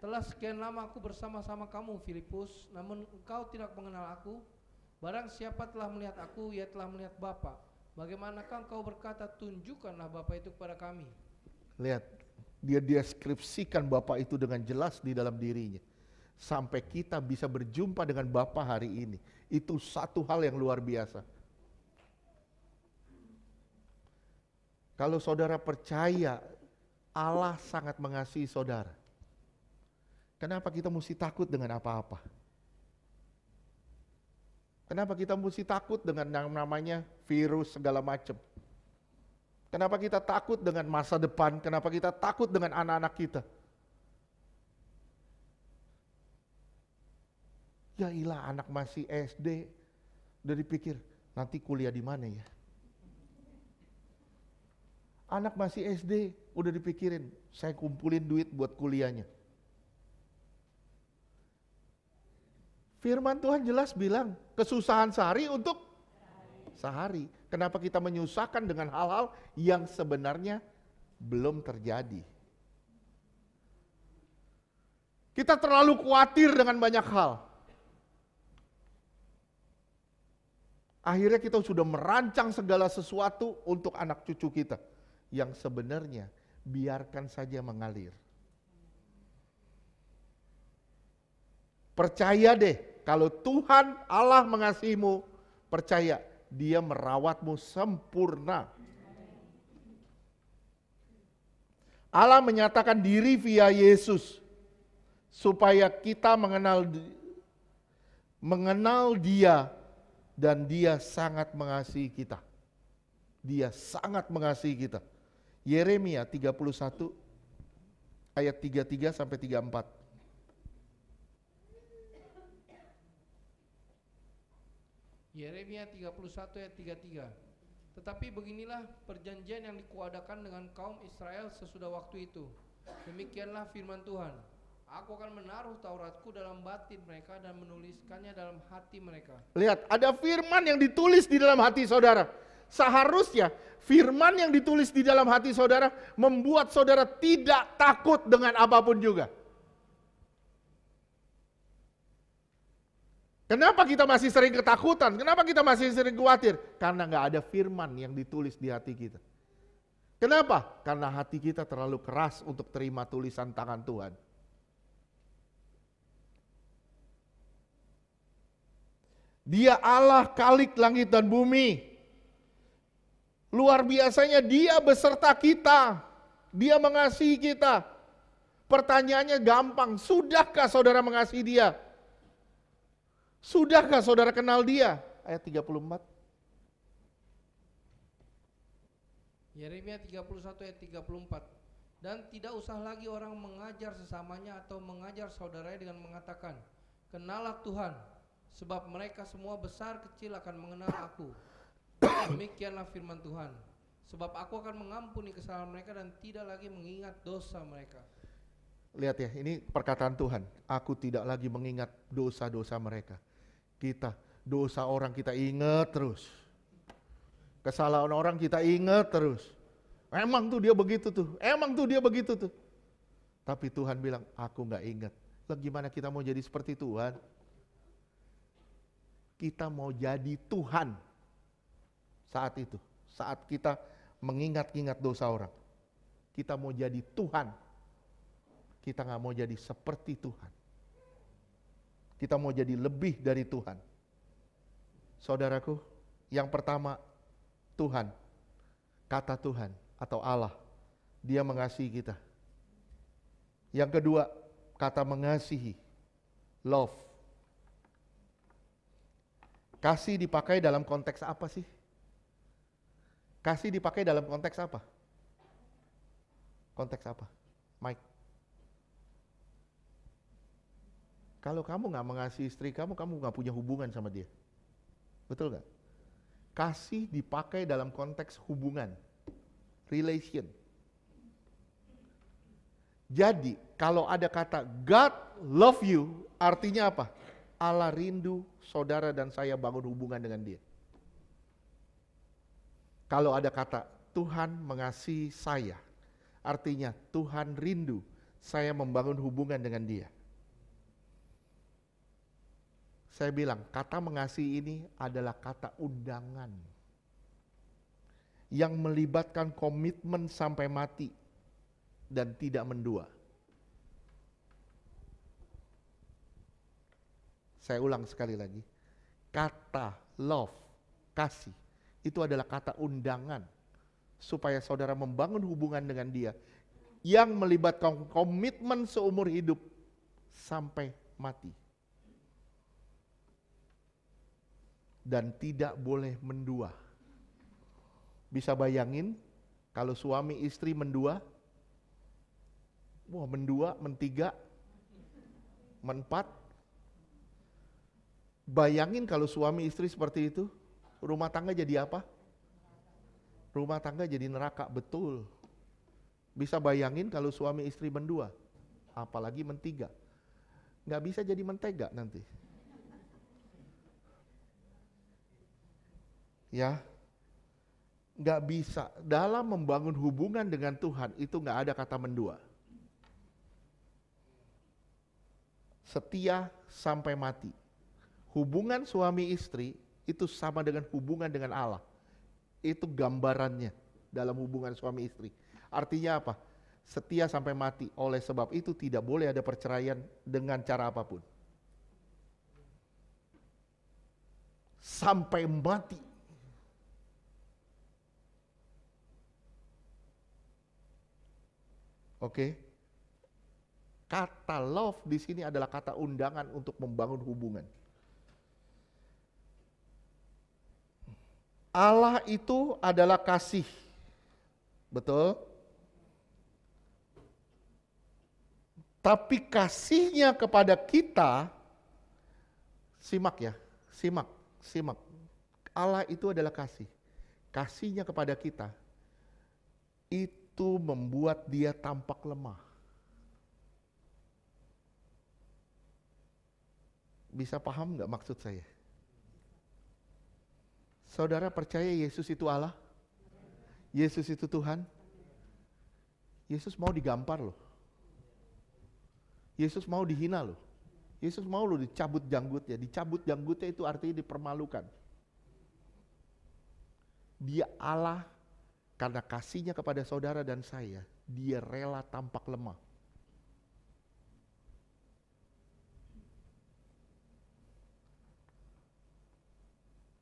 telah sekian lama aku bersama-sama kamu, Filipus, namun engkau tidak mengenal aku. Barang siapa telah melihat aku, ia telah melihat Bapa. Bagaimanakah engkau berkata, tunjukkanlah Bapa itu kepada kami? Lihat, dia deskripsikan Bapa itu dengan jelas di dalam dirinya. Sampai kita bisa berjumpa dengan Bapa hari ini. Itu satu hal yang luar biasa. Kalau saudara percaya Allah sangat mengasihi saudara, kenapa kita mesti takut dengan apa-apa? Kenapa kita mesti takut dengan yang namanya virus segala macam? Kenapa kita takut dengan masa depan? Kenapa kita takut dengan anak-anak kita? Ya ilah, anak masih SD, udah dipikir nanti kuliah di mana ya? Anak masih SD, udah dipikirin saya kumpulin duit buat kuliahnya. Firman Tuhan jelas bilang, kesusahan sehari untuk sehari. Kenapa kita menyusahkan dengan hal-hal yang sebenarnya belum terjadi? Kita terlalu khawatir dengan banyak hal. Akhirnya kita sudah merancang segala sesuatu untuk anak cucu kita. Yang sebenarnya biarkan saja mengalir. Percaya deh, kalau Tuhan Allah mengasihimu, percaya Dia merawatmu sempurna. Allah menyatakan diri via Yesus supaya kita mengenal Dia, dan Dia sangat mengasihi kita. Dia sangat mengasihi kita. Yeremia 31 ayat 33 sampai 34. Yeremia 31 ayat 33. Tetapi beginilah perjanjian yang dikuadakan dengan kaum Israel sesudah waktu itu. Demikianlah firman Tuhan. Aku akan menaruh Tauratku dalam batin mereka dan menuliskannya dalam hati mereka. Lihat, ada firman yang ditulis di dalam hati saudara. Seharusnya firman yang ditulis di dalam hati saudara membuat saudara tidak takut dengan apapun juga. Kenapa kita masih sering ketakutan? Kenapa kita masih sering khawatir? Karena nggak ada firman yang ditulis di hati kita. Kenapa? Karena hati kita terlalu keras untuk terima tulisan tangan Tuhan. Dia Allah Khalik langit dan bumi. Luar biasanya dia beserta kita. Dia mengasihi kita. Pertanyaannya gampang, sudahkah saudara mengasihi dia? Sudahkah saudara kenal dia? Ayat 34. Yeremia 31 ayat 34. Dan tidak usah lagi orang mengajar sesamanya atau mengajar saudaranya dengan mengatakan, kenalah Tuhan, sebab mereka semua besar kecil akan mengenal aku. Demikianlah firman Tuhan. Sebab aku akan mengampuni kesalahan mereka dan tidak lagi mengingat dosa mereka. Lihat ya, ini perkataan Tuhan. Aku tidak lagi mengingat dosa-dosa mereka. Kita, dosa orang kita ingat terus. Kesalahan orang kita ingat terus. Emang tuh dia begitu tuh, emang tuh dia begitu tuh. Tapi Tuhan bilang, aku gak ingat. Lah gimana kita mau jadi seperti Tuhan? Kita mau jadi Tuhan saat itu. Saat kita mengingat-ingat dosa orang. Kita mau jadi Tuhan. Kita gak mau jadi seperti Tuhan. Kita mau jadi lebih dari Tuhan. Saudaraku, yang pertama, Tuhan, kata Tuhan atau Allah, dia mengasihi kita. Yang kedua, kata mengasihi, love. Kasih dipakai dalam konteks apa sih? Kasih dipakai dalam konteks apa? Konteks apa? Mike. Kalau kamu gak mengasihi istri kamu gak punya hubungan sama dia. Betul gak? Kasih dipakai dalam konteks hubungan, relation. Jadi kalau ada kata God love you, artinya apa? Allah rindu saudara dan saya bangun hubungan dengan dia. Kalau ada kata Tuhan mengasihi saya, artinya Tuhan rindu saya membangun hubungan dengan dia. Saya bilang, kata mengasihi ini adalah kata undangan yang melibatkan komitmen sampai mati dan tidak mendua. Saya ulang sekali lagi, kata love, kasih, itu adalah kata undangan supaya saudara membangun hubungan dengan dia yang melibatkan komitmen seumur hidup sampai mati. Dan tidak boleh mendua. Bisa bayangin kalau suami istri mendua? Wah, mendua, mentiga, menempat. Bayangin kalau suami istri seperti itu, rumah tangga jadi apa? Rumah tangga jadi neraka, betul. Bisa bayangin kalau suami istri mendua, apalagi mentiga. Nggak bisa jadi mentega nanti. Ya, nggak bisa. Dalam membangun hubungan dengan Tuhan itu nggak ada kata mendua. Setia sampai mati. Hubungan suami istri itu sama dengan hubungan dengan Allah. Itu gambarannya dalam hubungan suami istri. Artinya apa? Setia sampai mati. Oleh sebab itu tidak boleh ada perceraian dengan cara apapun. Sampai mati. Oke. Kata love di sini adalah kata undangan untuk membangun hubungan. Allah itu adalah kasih. Betul? Tapi kasihnya kepada kita, simak ya, simak. Allah itu adalah kasih. Kasihnya kepada kita, itu membuat dia tampak lemah. Bisa paham nggak maksud saya? Saudara percaya Yesus itu Allah? Yesus itu Tuhan? Yesus mau digampar loh. Yesus mau dihina loh. Yesus mau loh dicabut janggutnya. Dicabut janggutnya itu artinya dipermalukan. Dia Allah, karena kasihnya kepada saudara dan saya, dia rela tampak lemah.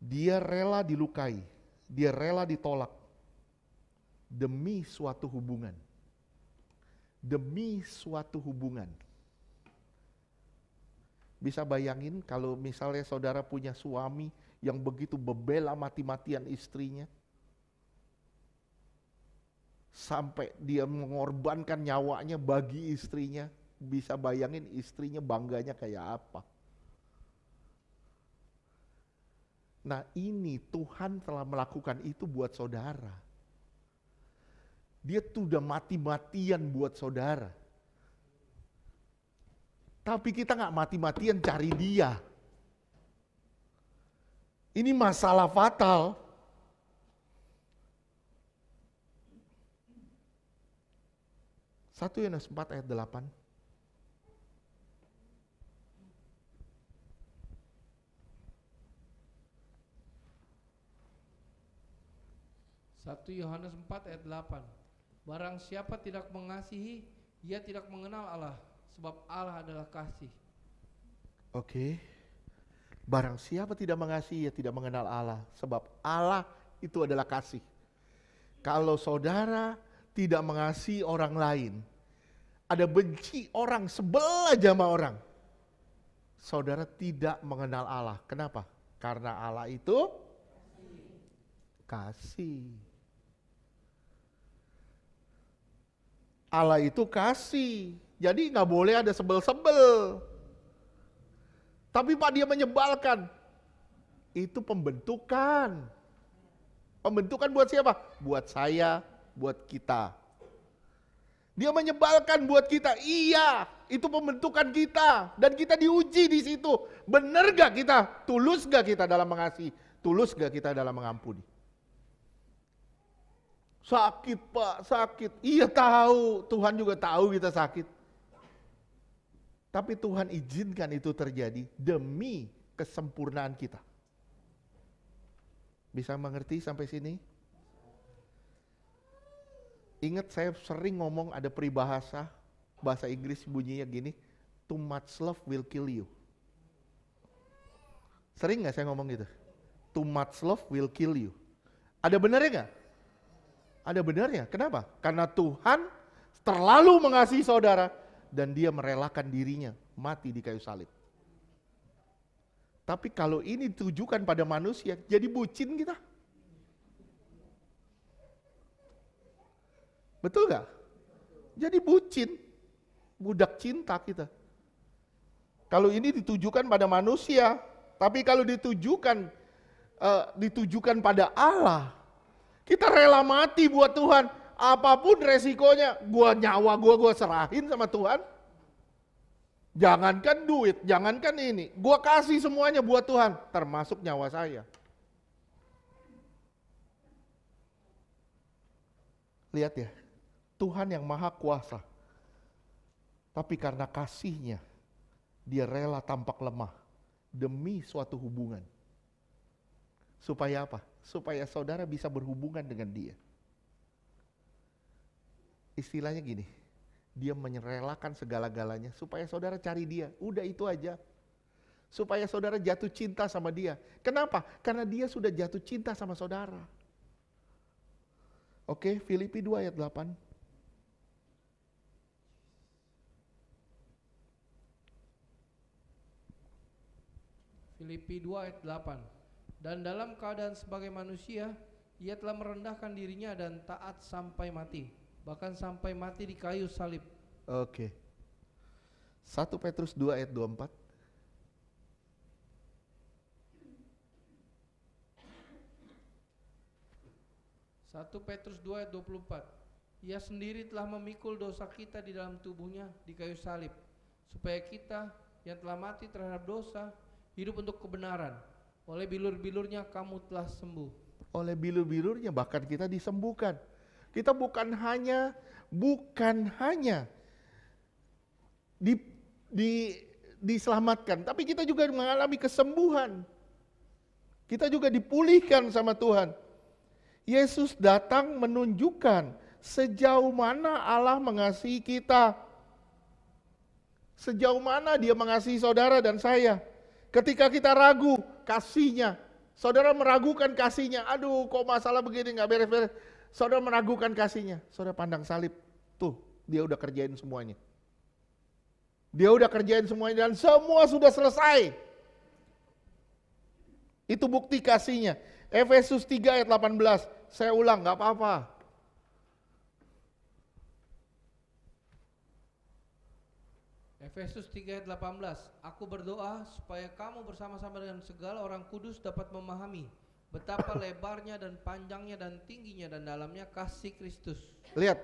Dia rela dilukai, dia rela ditolak demi suatu hubungan. Demi suatu hubungan. Bisa bayangin kalau misalnya saudara punya suami yang begitu bebela mati-matian istrinya, sampai dia mengorbankan nyawanya bagi istrinya, bisa bayangin istrinya bangganya kayak apa. Nah, ini Tuhan telah melakukan itu buat saudara. Dia tuh udah mati-matian buat saudara. Tapi kita gak mati-matian cari dia. Ini masalah fatal. Satu Yohanes 4 ayat 8. 1 Yohanes 4 ayat 8. Barang siapa tidak mengasihi, ia tidak mengenal Allah, sebab Allah adalah kasih. Oke. Barang siapa tidak mengasihi, ia tidak mengenal Allah, sebab Allah itu adalah kasih. Kalau saudara tidak mengasihi orang lain, ada benci orang, sebel aja sama orang, saudara tidak mengenal Allah. Kenapa? Karena Allah itu kasih. Allah itu kasih. Jadi nggak boleh ada sebel-sebel. Tapi Pak, dia menyebalkan. Itu pembentukan. Pembentukan buat siapa? Buat saya, buat kita. Dia menyebalkan buat kita. Iya, itu pembentukan kita. Dan kita diuji di situ. Benar gak kita? Tulus gak kita dalam mengasihi? Tulus gak kita dalam mengampuni? Sakit Pak, sakit. Iya tahu, Tuhan juga tahu kita sakit. Tapi Tuhan izinkan itu terjadi demi kesempurnaan kita. Bisa mengerti sampai sini? Ingat saya sering ngomong ada peribahasa, bahasa Inggris bunyinya gini, too much love will kill you. Sering gak saya ngomong gitu? Too much love will kill you. Ada benarnya gak? Ada benarnya. Kenapa? Karena Tuhan terlalu mengasihi saudara dan dia merelakan dirinya mati di kayu salib. Tapi kalau ini ditujukan pada manusia, jadi bucin kita. Betul gak? Jadi bucin, budak cinta kita. Kalau ini ditujukan pada manusia, tapi kalau ditujukan pada Allah, kita rela mati buat Tuhan. Apapun resikonya, nyawa gua serahin sama Tuhan. Jangankan duit, jangankan ini. Gua kasih semuanya buat Tuhan, termasuk nyawa saya. Lihat ya, Tuhan yang maha kuasa. Tapi karena kasihnya, dia rela tampak lemah demi suatu hubungan. Supaya apa? Supaya saudara bisa berhubungan dengan dia. Istilahnya gini, dia merelakan segala-galanya supaya saudara cari dia. Udah itu aja. Supaya saudara jatuh cinta sama dia. Kenapa? Karena dia sudah jatuh cinta sama saudara. Oke, Filipi 2 ayat 8. Filipi 2 ayat 8. Dan dalam keadaan sebagai manusia, ia telah merendahkan dirinya dan taat sampai mati, bahkan sampai mati di kayu salib. Oke. 1 Petrus 2 ayat 24. 1 Petrus 2 ayat 24. Ia sendiri telah memikul dosa kita di dalam tubuhnya di kayu salib, supaya kita yang telah mati terhadap dosa hidup untuk kebenaran. Oleh bilur-bilurnya kamu telah sembuh. Oleh bilur-bilurnya bahkan kita disembuhkan. Kita bukan hanya diselamatkan, tapi kita juga mengalami kesembuhan. Kita juga dipulihkan sama Tuhan. Yesus datang menunjukkan sejauh mana Allah mengasihi kita. Sejauh mana dia mengasihi saudara dan saya. Ketika kita ragu kasihnya, saudara meragukan kasihnya, aduh kok masalah begini gak beres-beres. Saudara meragukan kasihnya, saudara pandang salib, tuh dia udah kerjain semuanya. Dia udah kerjain semuanya dan semua sudah selesai. Itu bukti kasihnya. Efesus 3 ayat 18, saya ulang gak apa-apa. Efesus 3 ayat 18, aku berdoa supaya kamu bersama-sama dengan segala orang kudus dapat memahami betapa lebarnya dan panjangnya dan tingginya dan dalamnya kasih Kristus. Lihat,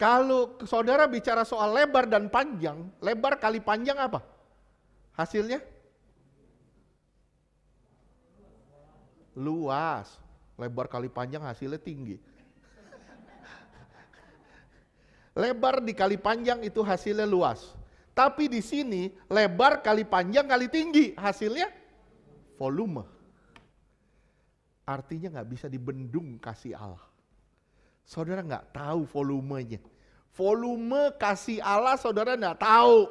kalau saudara bicara soal lebar dan panjang, lebar kali panjang apa? Hasilnya? Luas. Lebar kali panjang hasilnya tinggi. Lebar dikali panjang itu hasilnya luas. Tapi di sini lebar kali panjang kali tinggi, hasilnya volume. Artinya nggak bisa dibendung kasih Allah. Saudara nggak tahu volumenya. Volume kasih Allah saudara nggak tahu.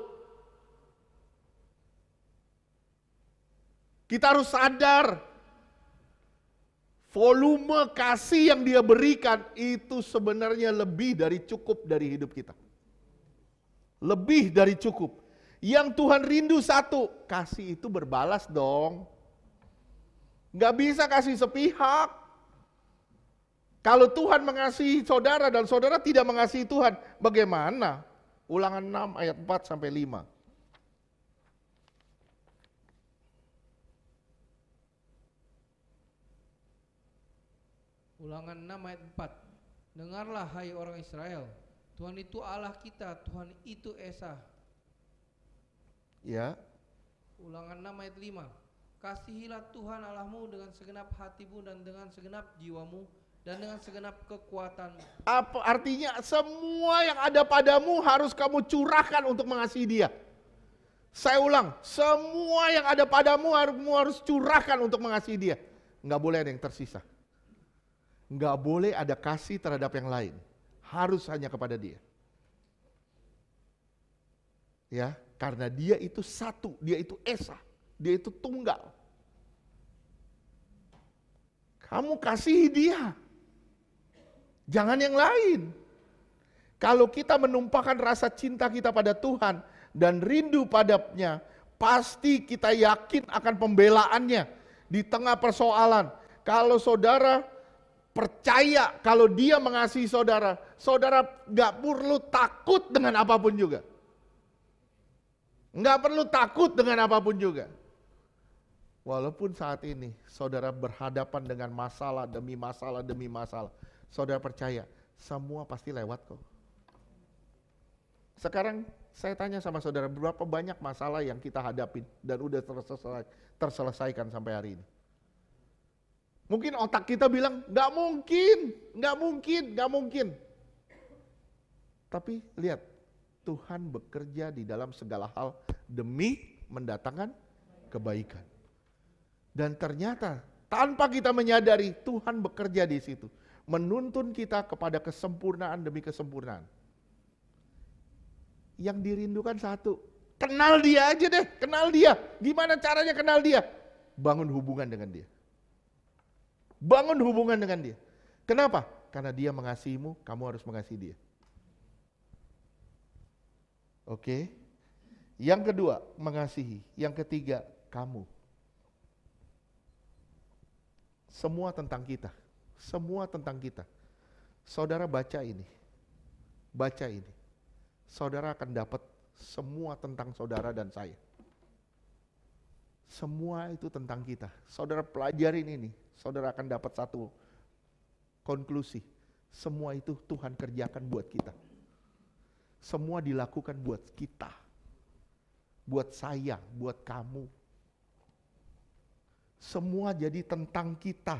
Kita harus sadar. Volume kasih yang dia berikan itu sebenarnya lebih dari cukup dari hidup kita. Lebih dari cukup. Yang Tuhan rindu satu, kasih itu berbalas dong. Gak bisa kasih sepihak. Kalau Tuhan mengasihi saudara dan saudara tidak mengasihi Tuhan, bagaimana? Ulangan 6 ayat 4 sampai 5. Ulangan 6 ayat 4. Dengarlah hai orang Israel, Tuhan itu Allah kita, Tuhan itu Esa. Ya. Ulangan 6 ayat 5. Kasihilah Tuhan Allahmu dengan segenap hatimu dan dengan segenap jiwamu dan dengan segenap kekuatanmu. Apa artinya? Semua yang ada padamu harus kamu curahkan untuk mengasihi dia. Saya ulang, semua yang ada padamu harus curahkan untuk mengasihi dia. Nggak boleh ada yang tersisa. Nggak boleh ada kasih terhadap yang lain. Harus hanya kepada dia. Ya, karena dia itu satu, dia itu Esa, dia itu tunggal. Kamu kasihi dia. Jangan yang lain. Kalau kita menumpahkan rasa cinta kita pada Tuhan dan rindu padanya, pasti kita yakin akan pembelaannya di tengah persoalan. Kalau saudara percaya kalau dia mengasihi saudara, saudara gak perlu takut dengan apapun juga. Gak perlu takut dengan apapun juga. Walaupun saat ini saudara berhadapan dengan masalah demi masalah demi masalah, saudara percaya semua pasti lewat kok. Sekarang saya tanya sama saudara, berapa banyak masalah yang kita hadapin dan udah terselesaikan sampai hari ini? Mungkin otak kita bilang, gak mungkin, gak mungkin, gak mungkin. Tapi lihat, Tuhan bekerja di dalam segala hal demi mendatangkan kebaikan. Dan ternyata tanpa kita menyadari Tuhan bekerja di situ. Menuntun kita kepada kesempurnaan demi kesempurnaan. Yang dirindukan satu, kenal dia aja deh, kenal dia. Gimana caranya kenal dia? Bangun hubungan dengan dia. Bangun hubungan dengan dia. Kenapa? Karena dia mengasihimu, kamu harus mengasihi dia. Oke. Yang kedua, mengasihi. Yang ketiga, kamu. Semua tentang kita. Semua tentang kita. Saudara baca ini. Baca ini. Saudara akan dapat semua tentang saudara dan saya. Semua itu tentang kita. Saudara pelajarin ini. Saudara akan dapat satu konklusi. Semua itu Tuhan kerjakan buat kita. Semua dilakukan buat kita. Buat saya, buat kamu. Semua jadi tentang kita.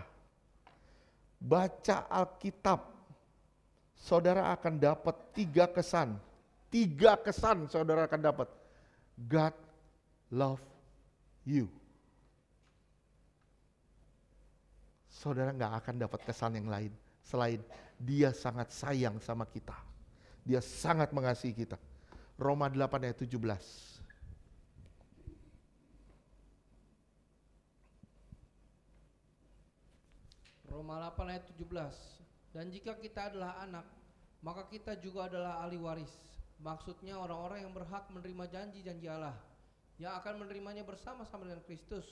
Baca Alkitab. Saudara akan dapat 3 kesan. 3 kesan saudara akan dapat. God love you. saudara nggak akan dapat kesan yang lain selain dia sangat sayang sama kita. Dia sangat mengasihi kita. Roma 8 ayat 17. Roma 8 ayat 17. Dan jika kita adalah anak, maka kita juga adalah ahli waris. Maksudnya orang-orang yang berhak menerima janji-janji Allah, yang akan menerimanya bersama-sama dengan Kristus,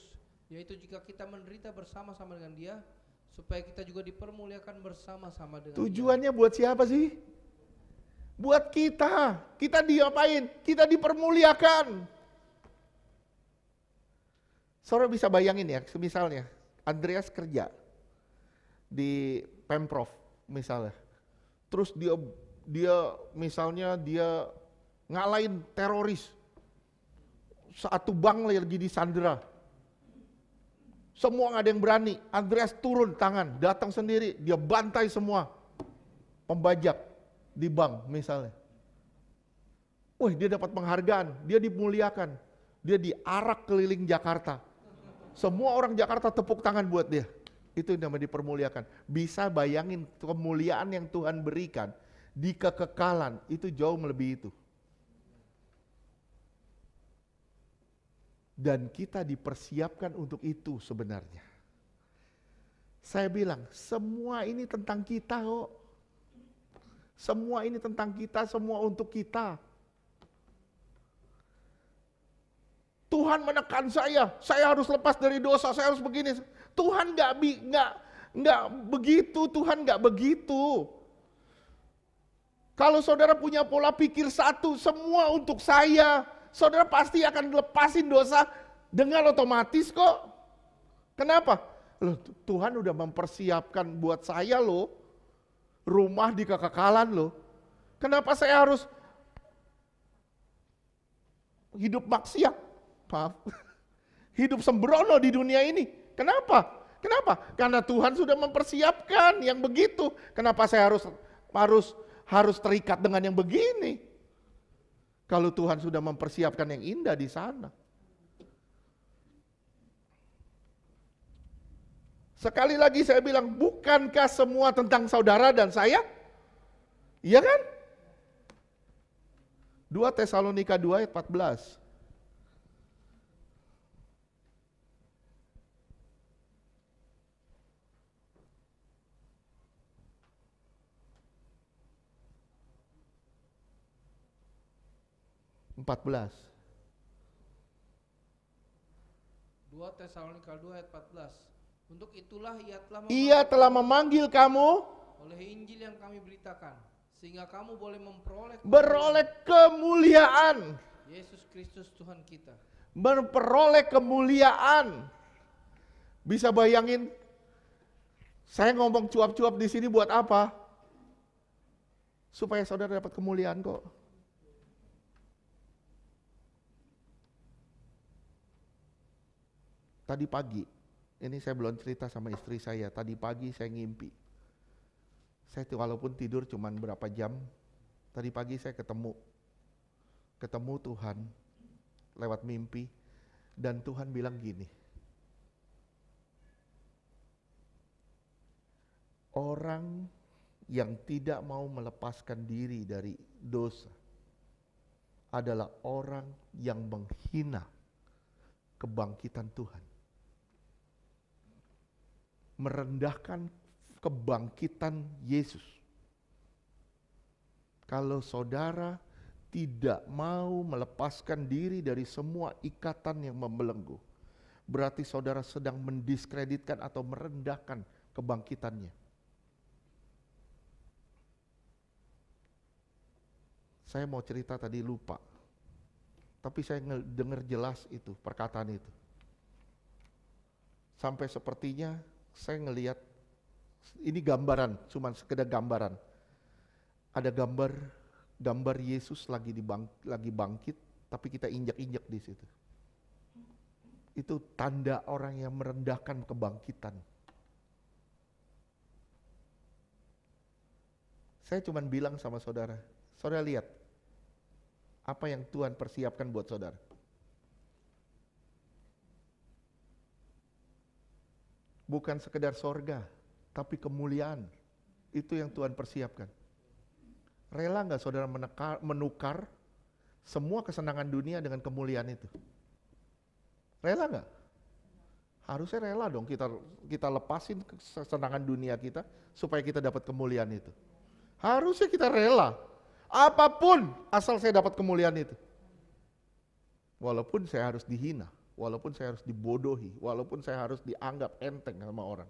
yaitu jika kita menderita bersama-sama dengan Dia, supaya kita juga dipermuliakan bersama-sama dengan Tujuannya buat siapa sih? Buat kita. Kita diapain? Kita dipermuliakan. Saudara bisa bayangin ya, misalnya Andreas kerja di Pemprov misalnya. Terus dia misalnya dia ngalahin teroris. Satu bank lagi disandera. Semua nggak ada yang berani. Andreas turun tangan, datang sendiri, dia bantai semua pembajak di bank misalnya. Wah, dia dapat penghargaan, dia dimuliakan. Dia diarak keliling Jakarta. Semua orang Jakarta tepuk tangan buat dia. Itu yang namanya dipermuliakan. Bisa bayangin kemuliaan yang Tuhan berikan di kekekalan, itu jauh melebihi itu. Dan kita dipersiapkan untuk itu sebenarnya. Saya bilang, semua ini tentang kita kok. Semua ini tentang kita, semua untuk kita. Tuhan menekan saya harus lepas dari dosa, saya harus begini. Tuhan nggak begitu, Tuhan nggak begitu. Kalau saudara punya pola pikir satu, semua untuk saya, saudara pasti akan lepasin dosa dengan otomatis kok. Kenapa? Loh, Tuhan udah mempersiapkan buat saya loh, rumah di kekekalan loh. Kenapa saya harus hidup maksiat? Maaf. Hidup sembrono di dunia ini. Kenapa? Karena Tuhan sudah mempersiapkan yang begitu. Kenapa saya harus terikat dengan yang begini? Kalau Tuhan sudah mempersiapkan yang indah di sana. Sekali lagi saya bilang, bukankah semua tentang saudara dan saya? Iya kan? 2 Tesalonika 2 ayat 14. Empat belas. 2 Tesalonika 2 ayat 14. Untuk itulah Ia telah memanggil kamu oleh Injil yang kami beritakan, sehingga kamu boleh beroleh kemuliaan. Yesus Kristus Tuhan kita. Memperoleh kemuliaan. Bisa bayangin, saya ngomong cuap-cuap di sini buat apa? Supaya saudara dapat kemuliaan kok. Tadi pagi, ini saya belum cerita sama istri saya, tadi pagi saya ngimpi. Saya walaupun tidur cuma berapa jam, tadi pagi saya ketemu Tuhan lewat mimpi, dan Tuhan bilang gini, orang yang tidak mau melepaskan diri dari dosa adalah orang yang menghina kebangkitan Tuhan. Merendahkan kebangkitan Yesus. Kalau saudara tidak mau melepaskan diri dari semua ikatan yang membelenggu, berarti saudara sedang mendiskreditkan atau merendahkan kebangkitannya. Saya mau cerita tadi lupa, tapi saya dengar jelas itu, perkataan itu. Sampai sepertinya saya ngelihat, ini gambaran, cuman sekedar gambaran. Ada gambar Yesus lagi bangkit, tapi kita injak-injak di situ. Itu tanda orang yang merendahkan kebangkitan. Saya cuman bilang sama saudara, saudara lihat apa yang Tuhan persiapkan buat saudara. Bukan sekedar sorga, tapi kemuliaan. Itu yang Tuhan persiapkan. Rela nggak saudara menukar semua kesenangan dunia dengan kemuliaan itu? Rela nggak? Harusnya rela dong kita lepasin kesenangan dunia kita supaya kita dapat kemuliaan itu. Harusnya kita rela. Apapun asal saya dapat kemuliaan itu. Walaupun saya harus dihina, walaupun saya harus dibodohi, walaupun saya harus dianggap enteng sama orang.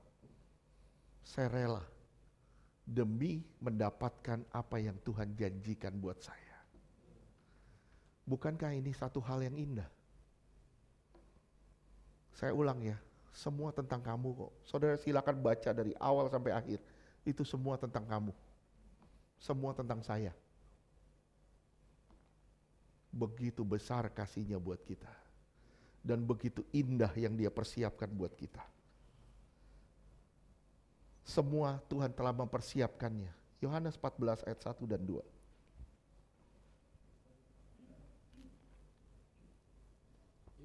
Saya rela demi mendapatkan apa yang Tuhan janjikan buat saya. Bukankah ini satu hal yang indah? Saya ulang ya, semua tentang kamu kok. Saudara silakan baca dari awal sampai akhir. Itu semua tentang kamu. Semua tentang saya. Begitu besar kasihnya buat kita. Dan begitu indah yang dia persiapkan buat kita. Semua Tuhan telah mempersiapkannya. Yohanes 14 ayat 1 dan 2.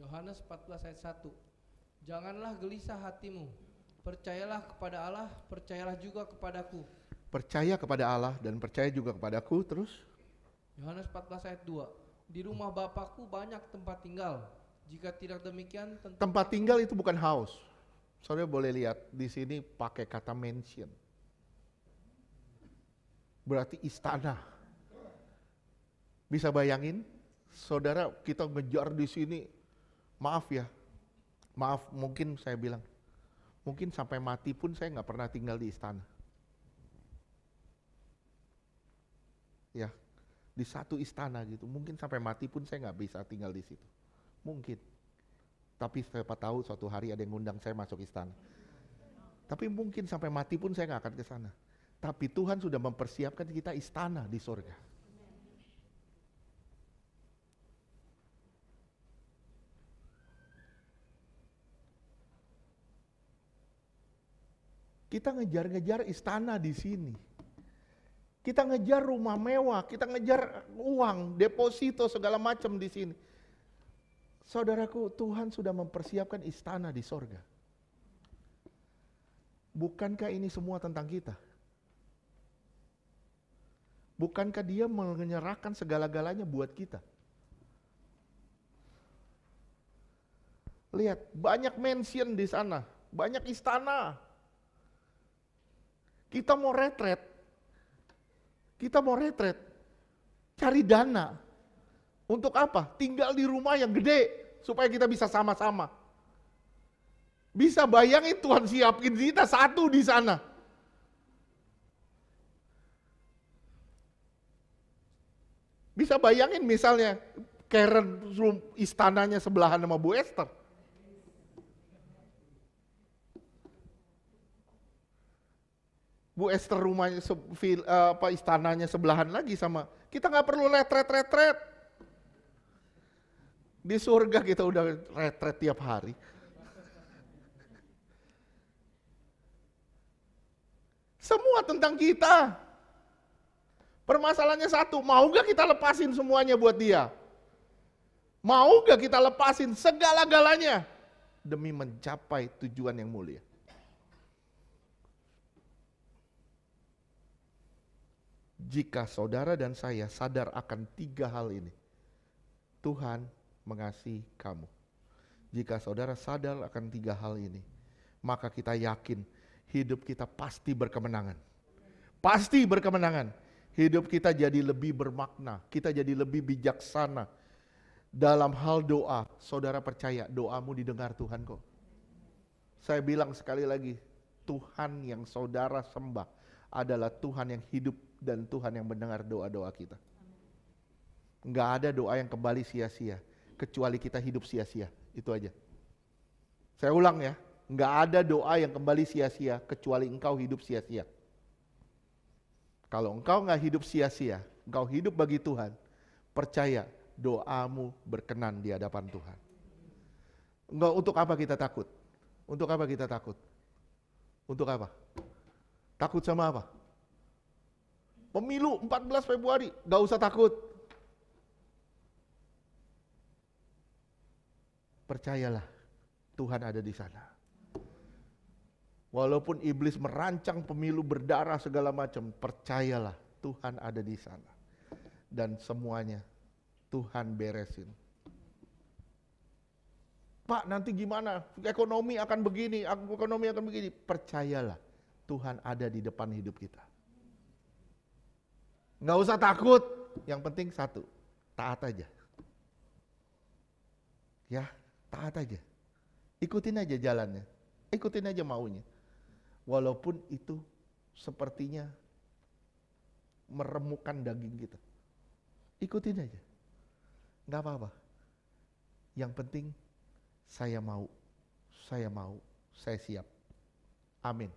Yohanes 14 ayat 1. Janganlah gelisah hatimu, percayalah kepada Allah, percayalah juga kepadaku. Percaya kepada Allah dan percaya juga kepadaku, terus? Yohanes 14 ayat 2. Di rumah Bapakku banyak tempat tinggal. Jika tidak demikian, tempat tinggal itu bukan house. Saudara boleh lihat di sini pakai kata mansion. Berarti istana. Bisa bayangin, saudara kita ngejar di sini, maaf ya. Maaf, mungkin saya bilang, mungkin sampai mati pun saya nggak pernah tinggal di istana. Ya, di satu istana gitu. Mungkin sampai mati pun saya nggak bisa tinggal di situ. Mungkin. Tapi siapa tahu suatu hari ada yang ngundang saya masuk istana. Tapi mungkin sampai mati pun saya nggak akan ke sana. Tapi Tuhan sudah mempersiapkan kita istana di surga. Kita ngejar-ngejar istana di sini. Kita ngejar rumah mewah, kita ngejar uang, deposito segala macam di sini. Saudaraku, Tuhan sudah mempersiapkan istana di sorga. Bukankah ini semua tentang kita? Bukankah Dia menyerahkan segala-galanya buat kita? Lihat, banyak mansion di sana, banyak istana. Kita mau retret, cari dana. Untuk apa? Tinggal di rumah yang gede, supaya kita bisa sama-sama. Bisa bayangin Tuhan siapin kita satu di sana. Bisa bayangin misalnya Karen istananya sebelahan sama Bu Esther. Bu Esther rumahnya istananya sebelahan lagi sama. Kita nggak perlu retret. Di surga kita udah retret tiap hari. Semua tentang kita. Permasalahannya satu, mau gak kita lepasin semuanya buat Dia? Mau gak kita lepasin segala-galanya demi mencapai tujuan yang mulia? Jika saudara dan saya sadar akan 3 hal ini, Tuhan mengasihi kamu. Jika saudara sadar akan 3 hal ini, maka kita yakin hidup kita pasti berkemenangan. Pasti berkemenangan. Hidup kita jadi lebih bermakna, kita jadi lebih bijaksana. Dalam hal doa, saudara percaya doamu didengar Tuhan kok. Saya bilang sekali lagi, Tuhan yang saudara sembah adalah Tuhan yang hidup dan Tuhan yang mendengar doa-doa kita. Enggak ada doa yang kembali sia-sia, kecuali kita hidup sia-sia, itu aja. Saya ulang ya, enggak ada doa yang kembali sia-sia, kecuali engkau hidup sia-sia. Kalau engkau enggak hidup sia-sia, engkau hidup bagi Tuhan, percaya doamu berkenan di hadapan Tuhan. Enggak, untuk apa kita takut? Untuk apa kita takut? Untuk apa? Takut sama apa? Pemilu 14 Februari, gak usah takut. Percayalah, Tuhan ada di sana. Walaupun iblis merancang pemilu berdarah segala macam, percayalah Tuhan ada di sana. Dan semuanya Tuhan beresin. Pak, nanti gimana? Ekonomi akan begini, ekonomi akan begini. Percayalah Tuhan ada di depan hidup kita. Nggak usah takut. Yang penting satu, taat aja. Ya, taat aja. Ikutin aja jalannya. Ikutin aja maunya. Walaupun itu sepertinya meremukkan daging kita. Ikutin aja. Nggak apa-apa. Yang penting saya mau, saya siap. Amin.